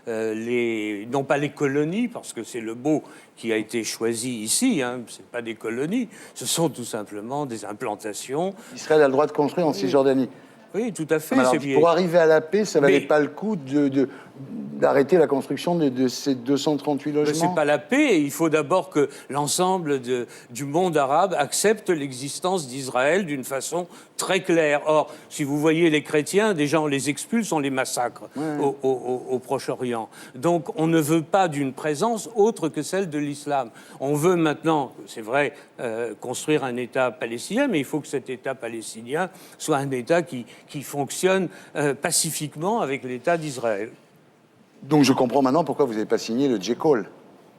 non pas les colonies, parce que c'est le mot qui a été choisi ici, hein, ce n'est pas des colonies, ce sont tout simplement des implantations. Israël a le droit de construire en Cisjordanie? Oui, tout à fait. Alors, pour arriver à la paix, ça ne valait pas le coup d'arrêter la construction de ces 238 logements? Ce n'est pas la paix. Il faut d'abord que l'ensemble du monde arabe accepte l'existence d'Israël d'une façon très claire. Or, si vous voyez les chrétiens, déjà on les expulse, on les massacre au Proche-Orient. Donc on ne veut pas d'une présence autre que celle de l'islam. On veut maintenant, c'est vrai, construire un État palestinien, mais il faut que cet État palestinien soit un État qui fonctionne pacifiquement avec l'État d'Israël. Donc je comprends maintenant pourquoi vous n'avez pas signé le J-Call.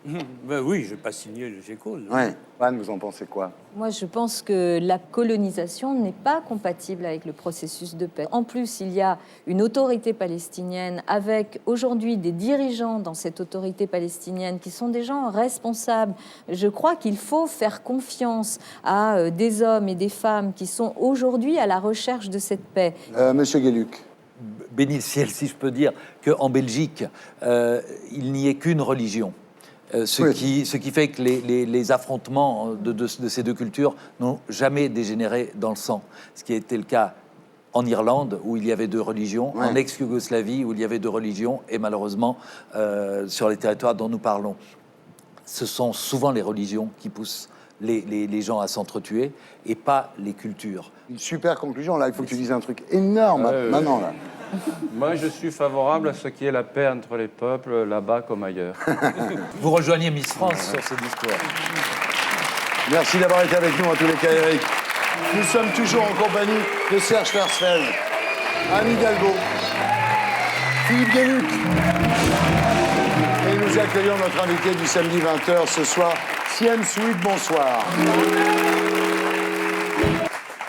Ben oui, je n'ai pas signé le J-Call. Ouais. Anne, vous en pensez quoi? Moi, je pense que la colonisation n'est pas compatible avec le processus de paix. En plus, il y a une autorité palestinienne avec aujourd'hui des dirigeants dans cette autorité palestinienne qui sont des gens responsables. Je crois qu'il faut faire confiance à des hommes et des femmes qui sont aujourd'hui à la recherche de cette paix. Monsieur Gueluc. Béni le ciel, si je peux dire, qu'en Belgique, il n'y ait qu'une religion. Ce qui fait que les affrontements de ces deux cultures n'ont jamais dégénéré dans le sang. Ce qui a été le cas en Irlande, où il y avait 2 religions, en ex-Yougoslavie, où il y avait 2 religions, et malheureusement, sur les territoires dont nous parlons. Ce sont souvent les religions qui poussent les gens à s'entretuer, et pas les cultures. Une super conclusion, là, il faut que tu dises un truc énorme maintenant, là. Moi, je suis favorable à ce qui est la paix entre les peuples, là-bas comme ailleurs. Vous rejoignez Miss France sur ce discours. Merci d'avoir été avec nous, en tous les cas, Eric. Nous sommes toujours en compagnie de Serge Schwarzfeld, Anne Hidalgo, Philippe Gueluc. Et nous accueillons notre invité du samedi 20h ce soir, Siem Sweet, bonsoir.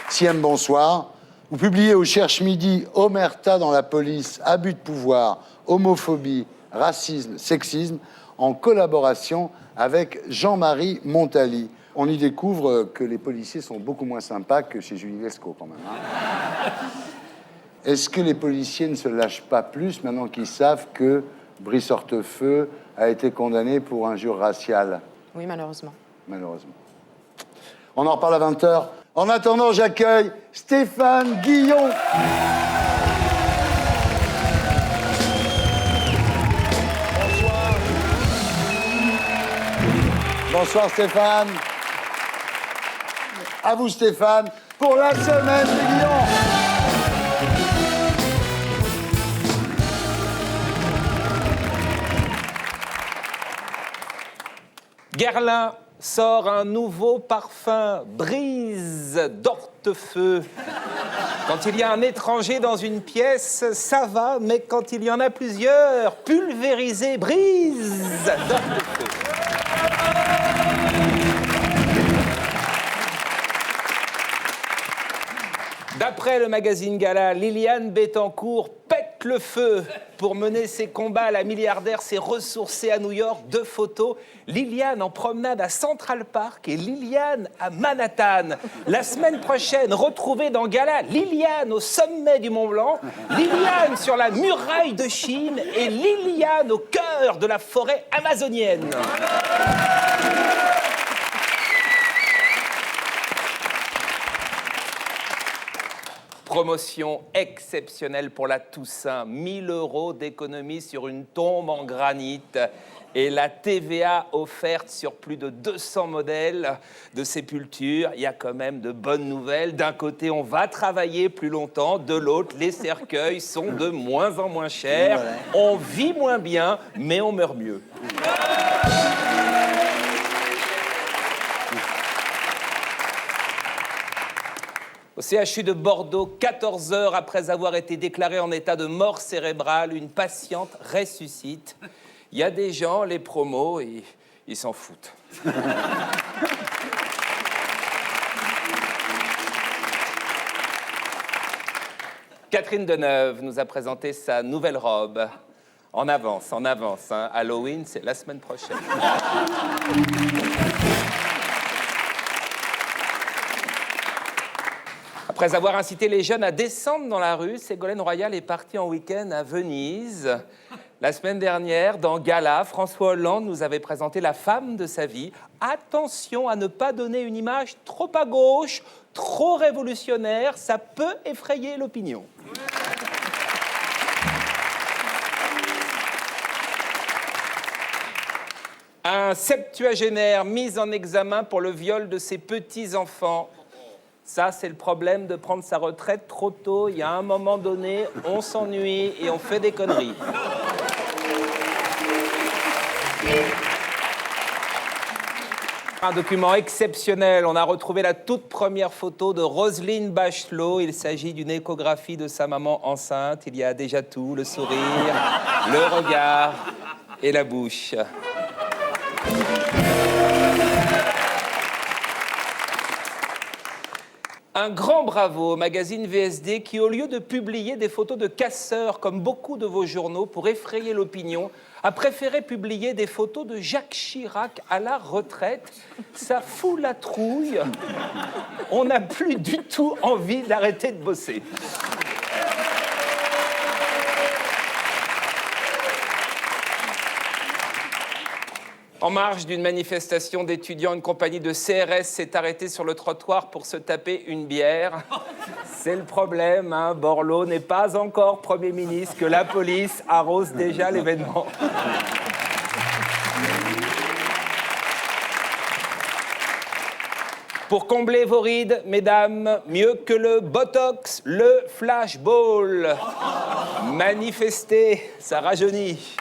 Siem, bonsoir. Vous publiez au Cherche Midi Omerta dans la police, abus de pouvoir, homophobie, racisme, sexisme, en collaboration avec Jean-Marie Montali. On y découvre que les policiers sont beaucoup moins sympas que chez Julie Lescaut, quand même. Hein. Est-ce que les policiers ne se lâchent pas plus maintenant qu'ils savent que Brice Hortefeux a été condamné pour injure raciale? Oui, malheureusement. Malheureusement. On en reparle à 20h. En attendant, j'accueille Stéphane Guillon. Bonsoir. Bonsoir Stéphane. À vous Stéphane, pour la semaine des Guillons. Guerlain sort un nouveau parfum, Brise d'Hortefeux. Quand il y a un étranger dans une pièce, ça va, mais quand il y en a plusieurs, pulvérisé, Brise d'Hortefeux. D'après le magazine Gala, Liliane Bettencourt pète le feu. Pour mener ses combats, la milliardaire s'est ressourcée à New York. 2 photos, Liliane en promenade à Central Park et Liliane à Manhattan. La semaine prochaine, retrouvez dans Gala Liliane au sommet du Mont Blanc, Liliane sur la muraille de Chine et Liliane au cœur de la forêt amazonienne. Promotion exceptionnelle pour la Toussaint. 1 000 € d'économie sur une tombe en granit. Et la TVA offerte sur plus de 200 modèles de sépultures. Il y a quand même de bonnes nouvelles. D'un côté, on va travailler plus longtemps. De l'autre, les cercueils sont de moins en moins chers. On vit moins bien, mais on meurt mieux. Au CHU de Bordeaux, 14 heures après avoir été déclarée en état de mort cérébrale, une patiente ressuscite. Il y a des gens, les promos, ils s'en foutent. Catherine Deneuve nous a présenté sa nouvelle robe. En avance, hein. Halloween, c'est la semaine prochaine. Après avoir incité les jeunes à descendre dans la rue, Ségolène Royal est partie en week-end à Venise. La semaine dernière, dans Gala, François Hollande nous avait présenté la femme de sa vie. Attention à ne pas donner une image trop à gauche, trop révolutionnaire, ça peut effrayer l'opinion. Un septuagénaire mis en examen pour le viol de ses petits-enfants. Ça, c'est le problème de prendre sa retraite trop tôt. Il y a un moment donné, on s'ennuie et on fait des conneries. Un document exceptionnel. On a retrouvé la toute première photo de Roselyne Bachelot. Il s'agit d'une échographie de sa maman enceinte. Il y a déjà tout, le sourire, le regard et la bouche. Un grand bravo au magazine VSD qui, au lieu de publier des photos de casseurs comme beaucoup de vos journaux pour effrayer l'opinion, a préféré publier des photos de Jacques Chirac à la retraite. Ça fout la trouille. On n'a plus du tout envie d'arrêter de bosser. En marge d'une manifestation d'étudiants, une compagnie de CRS s'est arrêtée sur le trottoir pour se taper une bière. C'est le problème, hein. Borloo n'est pas encore Premier ministre, que la police arrose déjà l'événement. Pour combler vos rides, mesdames, mieux que le Botox, le flashball. Manifester, ça rajeunit.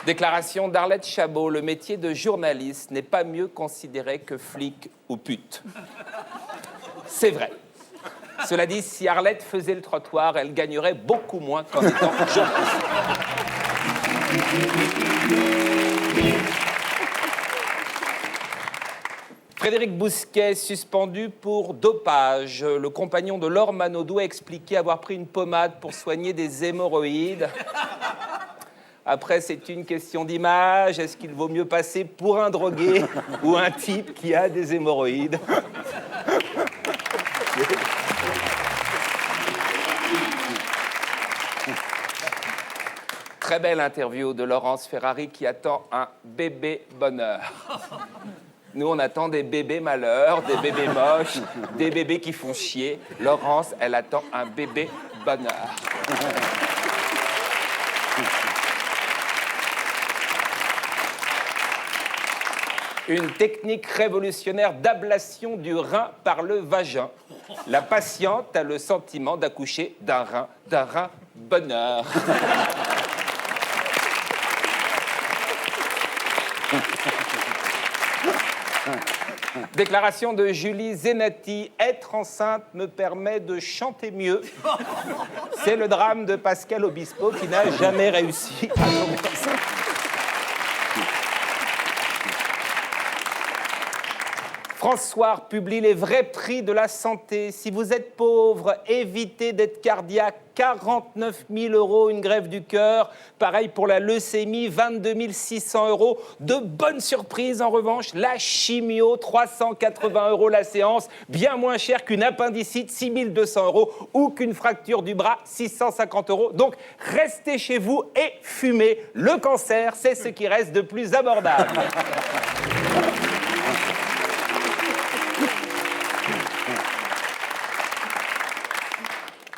Déclaration d'Arlette Chabot, le métier de journaliste n'est pas mieux considéré que flic ou pute. C'est vrai. Cela dit, si Arlette faisait le trottoir, elle gagnerait beaucoup moins qu'en étant journaliste. Frédéric Bousquet, suspendu pour dopage. Le compagnon de Laure Manodou a expliqué avoir pris une pommade pour soigner des hémorroïdes. Après, c'est une question d'image. Est-ce qu'il vaut mieux passer pour un drogué ou un type qui a des hémorroïdes? Très belle interview de Laurence Ferrari qui attend un bébé bonheur. Nous, on attend des bébés malheurs, des bébés moches, des bébés qui font chier. Laurence, elle attend un bébé bonheur. Une technique révolutionnaire d'ablation du rein par le vagin. La patiente a le sentiment d'accoucher d'un rein bonheur. Déclaration de Julie Zenati. Être enceinte me permet de chanter mieux. C'est le drame de Pascal Obispo qui n'a jamais réussi à tomber enceinte. François publie les vrais prix de la santé. Si vous êtes pauvre, évitez d'être cardiaque. 49 000 €, une greffe du cœur. Pareil pour la leucémie, 22 600 €. De bonnes surprises, en revanche. La chimio, 380 € la séance. Bien moins cher qu'une appendicite, 6 200 €. Ou qu'une fracture du bras, 650 €. Donc, restez chez vous et fumez. Le cancer, c'est ce qui reste de plus abordable.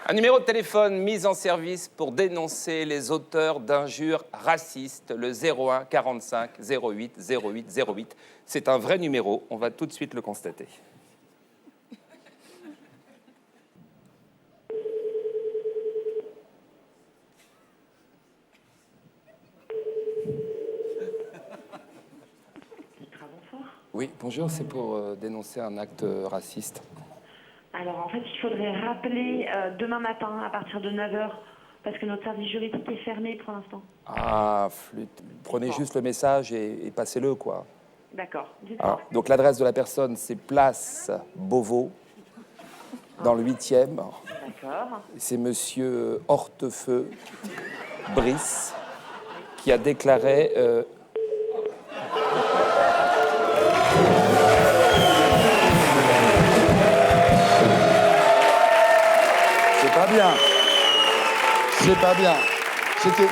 Un numéro de téléphone mis en service pour dénoncer les auteurs d'injures racistes, le 01 45 08 08 08. C'est un vrai numéro, on va tout de suite le constater. Oui, bonjour, c'est pour dénoncer un acte raciste. Alors, en fait, il faudrait rappeler demain matin, à partir de 9h, parce que notre service juridique est fermé pour l'instant. Ah, flûte. Prenez juste le message et passez-le, quoi. D'accord. Alors, donc, l'adresse de la personne, c'est place Beauvau, dans le 8e. D'accord. C'est monsieur Hortefeux Brice qui a déclaré... C'est pas bien. C'est pas bien. C'était...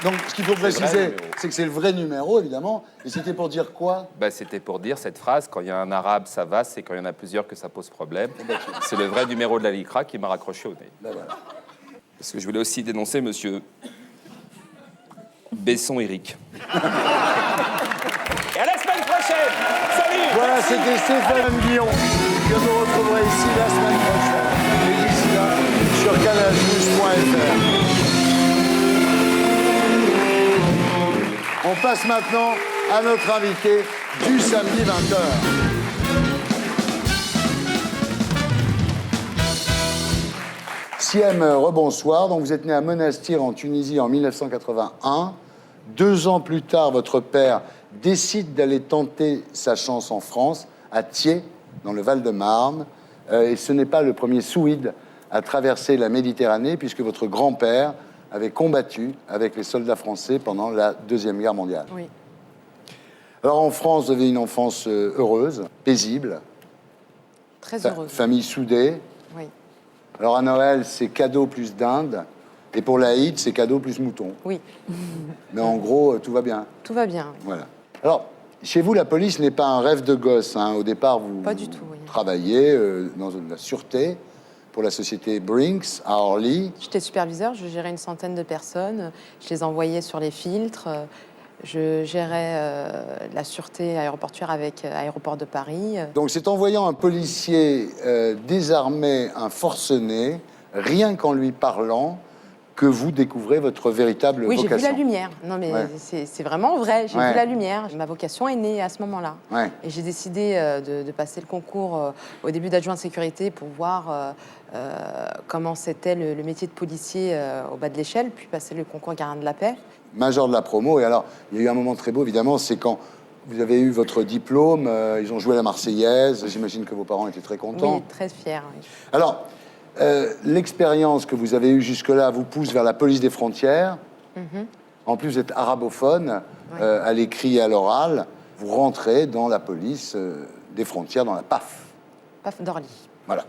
Donc, ce qu'il faut préciser, c'est que c'est le vrai numéro, évidemment. Et c'était pour dire quoi? C'était pour dire cette phrase, quand il y a un arabe, ça va, c'est quand il y en a plusieurs que ça pose problème. C'est le vrai numéro de la LICRA qui m'a raccroché au nez. Voilà. Parce que je voulais aussi dénoncer monsieur Besson-Éric. Et à la semaine prochaine. Salut. Voilà, c'était Stéphane Guillon que vous retrouverez ici la semaine prochaine. Et d'ici là, sur canalplus.fr. On passe maintenant à notre invité du samedi 20h. Siem, rebonsoir. Donc vous êtes né à Monastir en Tunisie en 1981. 2 ans plus tard, votre père décide d'aller tenter sa chance en France, à Thiers, dans le Val-de-Marne. Et ce n'est pas le premier Souïd à traverser la Méditerranée, puisque votre grand-père avait combattu avec les soldats français pendant la Deuxième Guerre mondiale. Oui. Alors en France, vous avez une enfance heureuse, paisible. Très heureuse. Famille soudée. Oui. Alors à Noël, c'est cadeau plus dinde. Et pour l'Aïd, c'est cadeau plus mouton. Oui. Mais en gros, tout va bien. Tout va bien. Voilà. Alors, chez vous, la police n'est pas un rêve de gosse. Hein. Au départ, vous pas du tout, oui. travaillez dans la sûreté pour la société Brinks à Orly. J'étais superviseur, je gérais une centaine de personnes. Je les envoyais sur les filtres. Je gérais la sûreté aéroportuaire avec Aéroport de Paris. Donc c'est en voyant un policier désarmer un forcené, rien qu'en lui parlant, que vous découvrez votre véritable vocation. Oui, j'ai vu la lumière. Non, mais c'est vraiment vrai. J'ai vu la lumière. Ma vocation est née à ce moment-là. Ouais. Et j'ai décidé de passer le concours au début d'adjoint de sécurité pour voir comment c'était le métier de policier au bas de l'échelle, puis passer le concours gardien de la paix. Major de la promo. Et alors, il y a eu un moment très beau, évidemment, c'est quand vous avez eu votre diplôme, ils ont joué la Marseillaise. J'imagine que vos parents étaient très contents. Oui, très fiers. Oui. Alors, l'expérience que vous avez eue jusque-là vous pousse vers la police des frontières. En plus, vous êtes arabophone, à l'écrit et à l'oral. Vous rentrez dans la police des frontières, dans la PAF. PAF d'Orly. Voilà.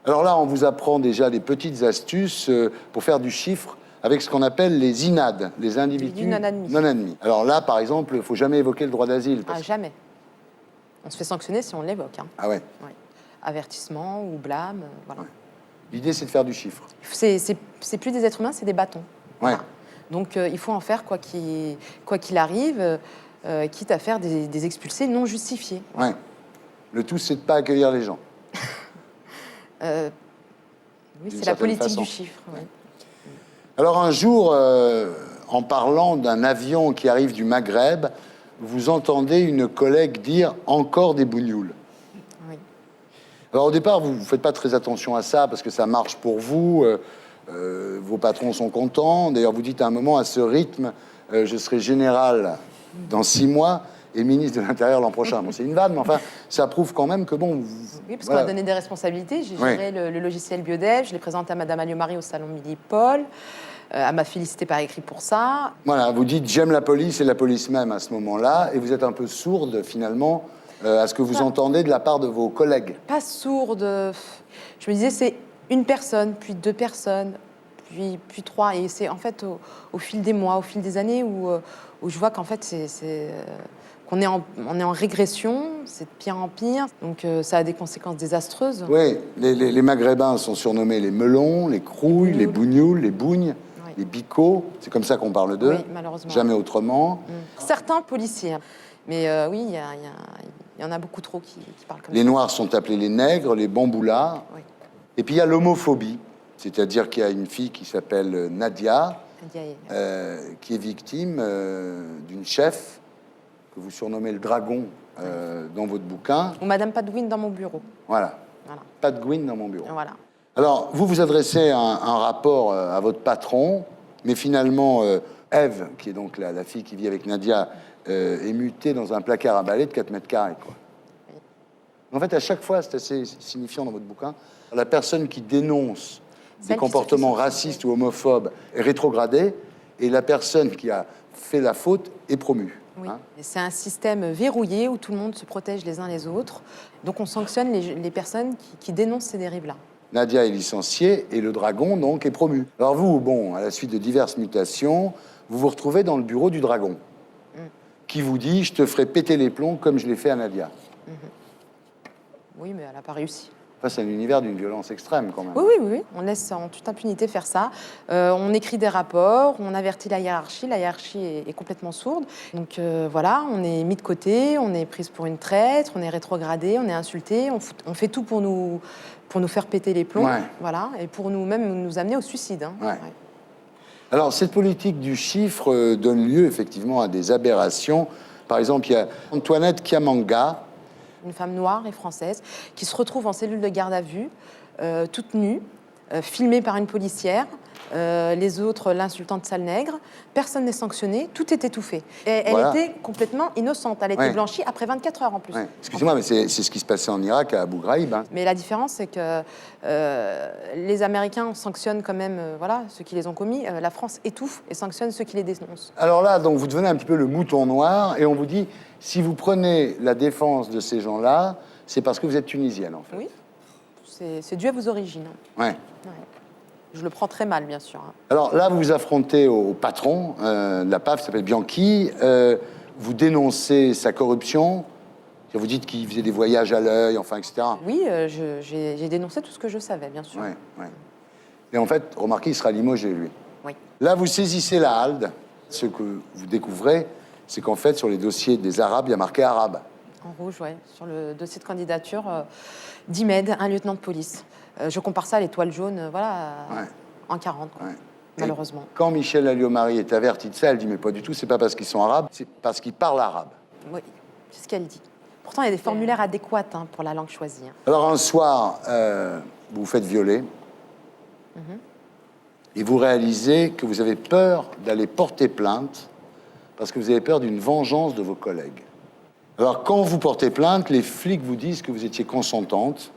Alors là, on vous apprend déjà des petites astuces pour faire du chiffre avec ce qu'on appelle les INAD, les individus non admis. Alors là, par exemple, il ne faut jamais évoquer le droit d'asile. Jamais. On se fait sanctionner si on l'évoque. Hein. Ah ouais. Avertissement ou blâme, voilà. Ouais. L'idée, c'est de faire du chiffre. C'est plus des êtres humains, c'est des bâtons. Ouais. Voilà. Donc, il faut en faire quoi qu'il arrive, quitte à faire des expulsés non justifiés. Ouais. Le tout, c'est de ne pas accueillir les gens. Oui, c'est la politique du chiffre. Oui. Alors, un jour, en parlant d'un avion qui arrive du Maghreb, vous entendez une collègue dire « encore des bougnoules ». Alors au départ, vous ne faites pas très attention à ça parce que ça marche pour vous, vos patrons sont contents. D'ailleurs, vous dites à un moment, à ce rythme, je serai général dans 6 mois et ministre de l'Intérieur l'an prochain. Bon, c'est une vanne, mais enfin, ça prouve quand même que bon... Oui, parce qu'on m'a donné des responsabilités. J'ai géré le logiciel Biodev, je l'ai présenté à Madame Alliot-Marie au salon Milly-Paul. Elle m'a félicité par écrit pour ça. Voilà, vous dites « j'aime la police » et la police même à ce moment-là, et vous êtes un peu sourde finalement à ce que vous entendez de la part de vos collègues. Pas sourde. Je me disais, c'est une personne, puis 2 personnes, puis 3. Et c'est en fait au fil des mois, au fil des années, où je vois qu'en fait, qu'on est en régression, c'est de pire en pire. Donc ça a des conséquences désastreuses. Oui, les Maghrébins sont surnommés les melons, les crouilles, les bougnoules, les bougnes, les bicots. C'est comme ça qu'on parle d'eux. Oui, malheureusement. Jamais autrement. Certains policiers. Mais oui, il y en a beaucoup trop qui parlent comme ça. Les Noirs sont appelés les nègres, les bamboulas. Oui. Et puis il y a l'homophobie, c'est-à-dire qu'il y a une fille qui s'appelle Nadia, qui est victime d'une chef que vous surnommez le dragon dans votre bouquin. Ou Madame Padwin dans mon bureau. Voilà. Padwin dans mon bureau. Voilà. Alors, vous adressez un rapport à votre patron, mais finalement, Ève, qui est donc la fille qui vit avec Nadia, est mutée dans un placard à balai de 4 mètres carrés. Quoi. En fait, à chaque fois, c'est assez signifiant dans votre bouquin, la personne qui dénonce des comportements racistes ou homophobes est rétrogradée, et la personne qui a fait la faute est promue. Oui. C'est un système verrouillé où tout le monde se protège les uns les autres. Donc on sanctionne les personnes qui dénoncent ces dérives-là. Nadia est licenciée et le dragon, donc, est promu. Alors vous, bon, à la suite de diverses mutations, vous vous retrouvez dans le bureau du dragon, qui vous dit « je te ferai péter les plombs comme je l'ai fait à Nadia ». Oui, mais elle n'a pas réussi. Enfin, c'est un univers d'une violence extrême, quand même. Oui. On laisse en toute impunité faire ça. On écrit des rapports, on avertit la hiérarchie. La hiérarchie est complètement sourde. Donc voilà, on est mis de côté, on est prise pour une traître, on est rétrogradé, on est insulté. On fait tout pour nous faire péter les plombs. Voilà, et pour nous-mêmes nous amener au suicide. Hein. Alors, cette politique du chiffre donne lieu, effectivement, à des aberrations. Par exemple, il y a Antoinette Kiamanga, une femme noire et française, qui se retrouve en cellule de garde à vue, toute nue, filmée par une policière, les autres l'insultant de sale nègre. Personne n'est sanctionné, tout est étouffé. Et elle était complètement innocente. Elle a été blanchie après 24 heures en plus. Excusez-moi, mais c'est ce qui se passait en Irak, à Abu Ghraib. Hein. Mais la différence, c'est que les Américains sanctionnent quand même ceux qui les ont commis. La France étouffe et sanctionne ceux qui les dénoncent. Alors là, donc, vous devenez un petit peu le mouton noir et on vous dit, si vous prenez la défense de ces gens-là, c'est parce que vous êtes tunisienne, en fait. Oui, c'est dû à vos origines. Je le prends très mal, bien sûr. Alors là, vous vous affrontez au patron de la PAF, qui s'appelle Bianchi. Vous dénoncez sa corruption. Vous dites qu'il faisait des voyages à l'œil, enfin, etc. Oui, j'ai dénoncé tout ce que je savais, bien sûr. Ouais. Et en fait, remarquez, il sera limogé, lui. Oui. Là, vous saisissez la halde. Ce que vous découvrez, c'est qu'en fait, sur les dossiers des Arabes, il y a marqué arabe. En rouge, oui. Sur le dossier de candidature d'Imed, un lieutenant de police. Je compare ça à l'étoile jaune, en 40, quoi, malheureusement. Et quand Michel Alliot-Marie est avertie de ça, elle dit, mais pas du tout, c'est pas parce qu'ils sont arabes, c'est parce qu'ils parlent arabe. Oui, c'est ce qu'elle dit. Pourtant, il y a des formulaires adéquats pour la langue choisie. Alors, un soir, vous vous faites violer. Et vous réalisez que vous avez peur d'aller porter plainte parce que vous avez peur d'une vengeance de vos collègues. Alors, quand vous portez plainte, les flics vous disent que vous étiez consentante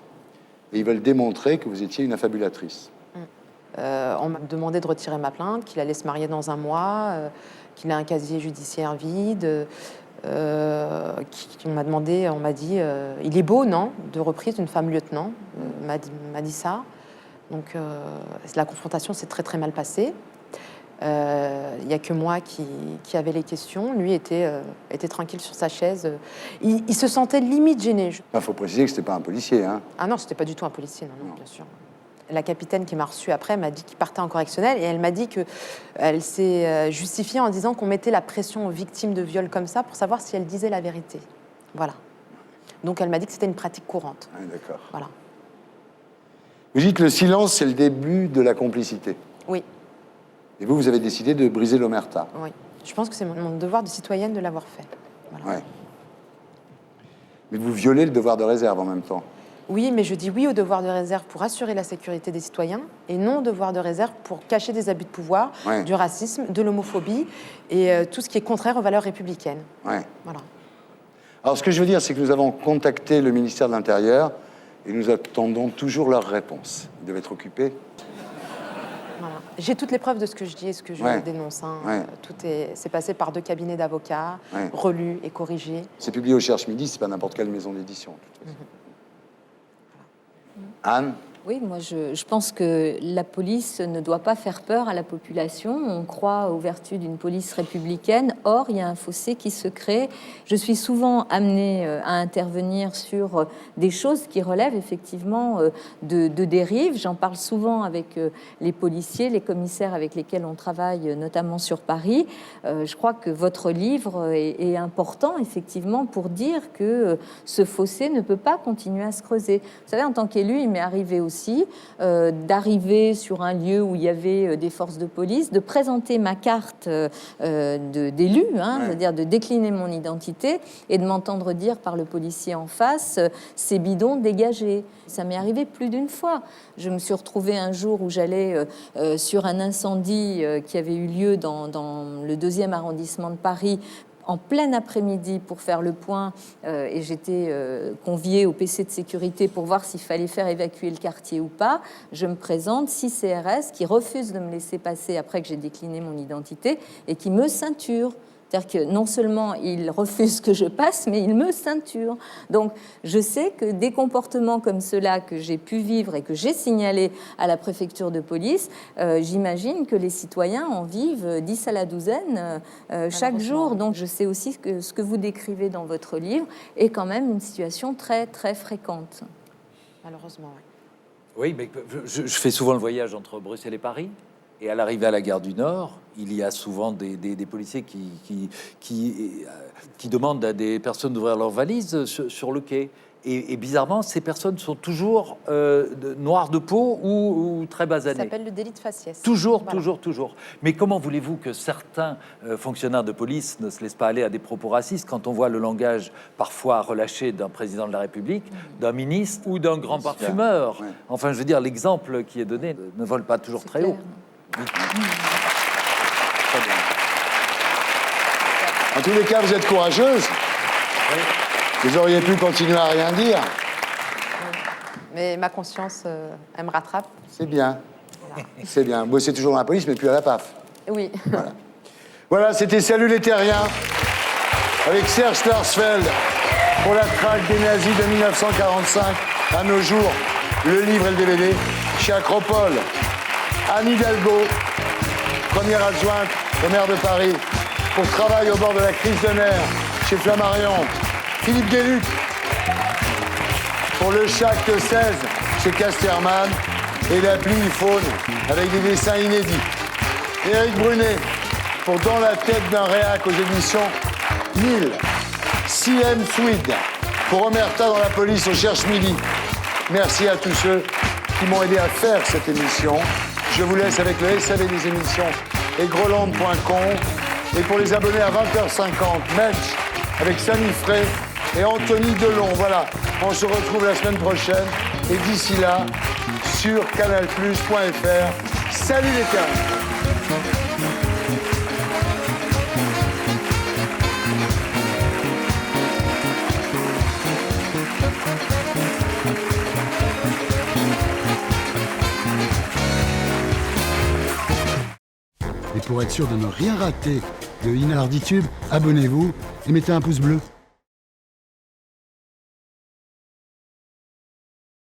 et ils veulent démontrer que vous étiez une affabulatrice. On m'a demandé de retirer ma plainte, qu'il allait se marier dans un mois, qu'il a un casier judiciaire vide. On m'a dit, il est beau, non? De reprise d'une femme lieutenant, m'a dit ça. Donc la confrontation s'est très très mal passée. Il n'y a que moi qui avait les questions. Lui était tranquille sur sa chaise. Il se sentait limite gêné. Il faut préciser que ce n'était pas un policier. Hein. Ah non, ce n'était pas du tout un policier, non, bien sûr. La capitaine qui m'a reçue après m'a dit qu'il partait en correctionnel et elle m'a dit qu'elle s'est justifiée en disant qu'on mettait la pression aux victimes de viol comme ça pour savoir si elles disaient la vérité. Voilà. Donc elle m'a dit que c'était une pratique courante. Ah, d'accord. Voilà. Vous dites que le silence, c'est le début de la complicité. Oui. Et vous avez décidé de briser l'omerta. Oui. Je pense que c'est mon devoir de citoyenne de l'avoir fait. Voilà. Ouais. Mais vous violez le devoir de réserve en même temps. Oui, mais je dis oui au devoir de réserve pour assurer la sécurité des citoyens et non au devoir de réserve pour cacher des abus de pouvoir, du racisme, de l'homophobie et tout ce qui est contraire aux valeurs républicaines. Ouais. Voilà. Alors, ce que je veux dire, c'est que nous avons contacté le ministère de l'Intérieur et nous attendons toujours leur réponse. Ils doivent être occupés. Voilà. J'ai toutes les preuves de ce que je dis et ce que je dénonce. Hein. Tout c'est passé par 2 cabinets d'avocats, relu et corrigé. C'est publié au Cherche Midi, c'est pas n'importe quelle maison d'édition. Anne? Oui, moi je pense que la police ne doit pas faire peur à la population. On croit aux vertus d'une police républicaine. Or, il y a un fossé qui se crée. Je suis souvent amenée à intervenir sur des choses qui relèvent effectivement de dérives. J'en parle souvent avec les policiers, les commissaires avec lesquels on travaille, notamment sur Paris. Je crois que votre livre est important, effectivement, pour dire que ce fossé ne peut pas continuer à se creuser. Vous savez, en tant qu'élu, il m'est arrivé aussi d'arriver sur un lieu où il y avait des forces de police, de présenter ma carte d'élu, c'est-à-dire de décliner mon identité et de m'entendre dire par le policier en face « c'est bidon, dégagé ». Ça m'est arrivé plus d'une fois. Je me suis retrouvée un jour où j'allais sur un incendie qui avait eu lieu dans le 2e arrondissement de Paris, en plein après-midi pour faire le point et j'étais conviée au PC de sécurité pour voir s'il fallait faire évacuer le quartier ou pas. Je me présente, 6 CRS qui refusent de me laisser passer après que j'ai décliné mon identité et qui me ceinturent. C'est-à-dire que non seulement ils refusent que je passe, mais ils me ceinturent. Donc, je sais que des comportements comme ceux-là que j'ai pu vivre et que j'ai signalés à la préfecture de police, j'imagine que les citoyens en vivent 10 à la douzaine chaque jour. Donc, je sais aussi que ce que vous décrivez dans votre livre est quand même une situation très, très fréquente. Malheureusement, oui. Oui, mais je fais souvent le voyage entre Bruxelles et Paris. Et à l'arrivée à la gare du Nord, il y a souvent des policiers qui demandent à des personnes d'ouvrir leurs valises sur le quai. Et bizarrement, ces personnes sont toujours noires de peau ou très basanées. Ça s'appelle le délit de faciès. Toujours. Mais comment voulez-vous que certains fonctionnaires de police ne se laissent pas aller à des propos racistes quand on voit le langage parfois relâché d'un président de la République, d'un ministre ou d'un grand parfumeur? Enfin, je veux dire, l'exemple qui est donné ne vole pas toujours très haut. En tous les cas, vous êtes courageuse. Vous auriez pu continuer à rien dire. Mais ma conscience, elle me rattrape. C'est bien. Voilà. C'est bien. Bossez toujours dans la police, mais plus à la PAF. Oui. Voilà, c'était Salut les Terriens avec Serge Klarsfeld pour la traque des nazis de 1945 à nos jours. Le livre et le DVD chez Acropole. Anne Hidalgo, première adjointe au maire de Paris, pour travail au bord de la crise de nerfs chez Flammarion. Philippe Gueluc, pour le Chac 16 chez Casterman. Et l'appli iPhone avec des dessins inédits. Éric Brunet, pour Dans la tête d'un réac aux éditions Nil. CM Swede, pour Omerta dans la police au Cherche Midi. Merci à tous ceux qui m'ont aidé à faire cette émission. Je vous laisse avec le SAV des émissions et groland.com. Et pour les abonnés à 20h50, Mensch avec Samy Frey et Anthony Delon. Voilà, on se retrouve la semaine prochaine. Et d'ici là, sur canalplus.fr. Salut les gars! Et pour être sûr de ne rien rater de Inarditube, abonnez-vous et mettez un pouce bleu.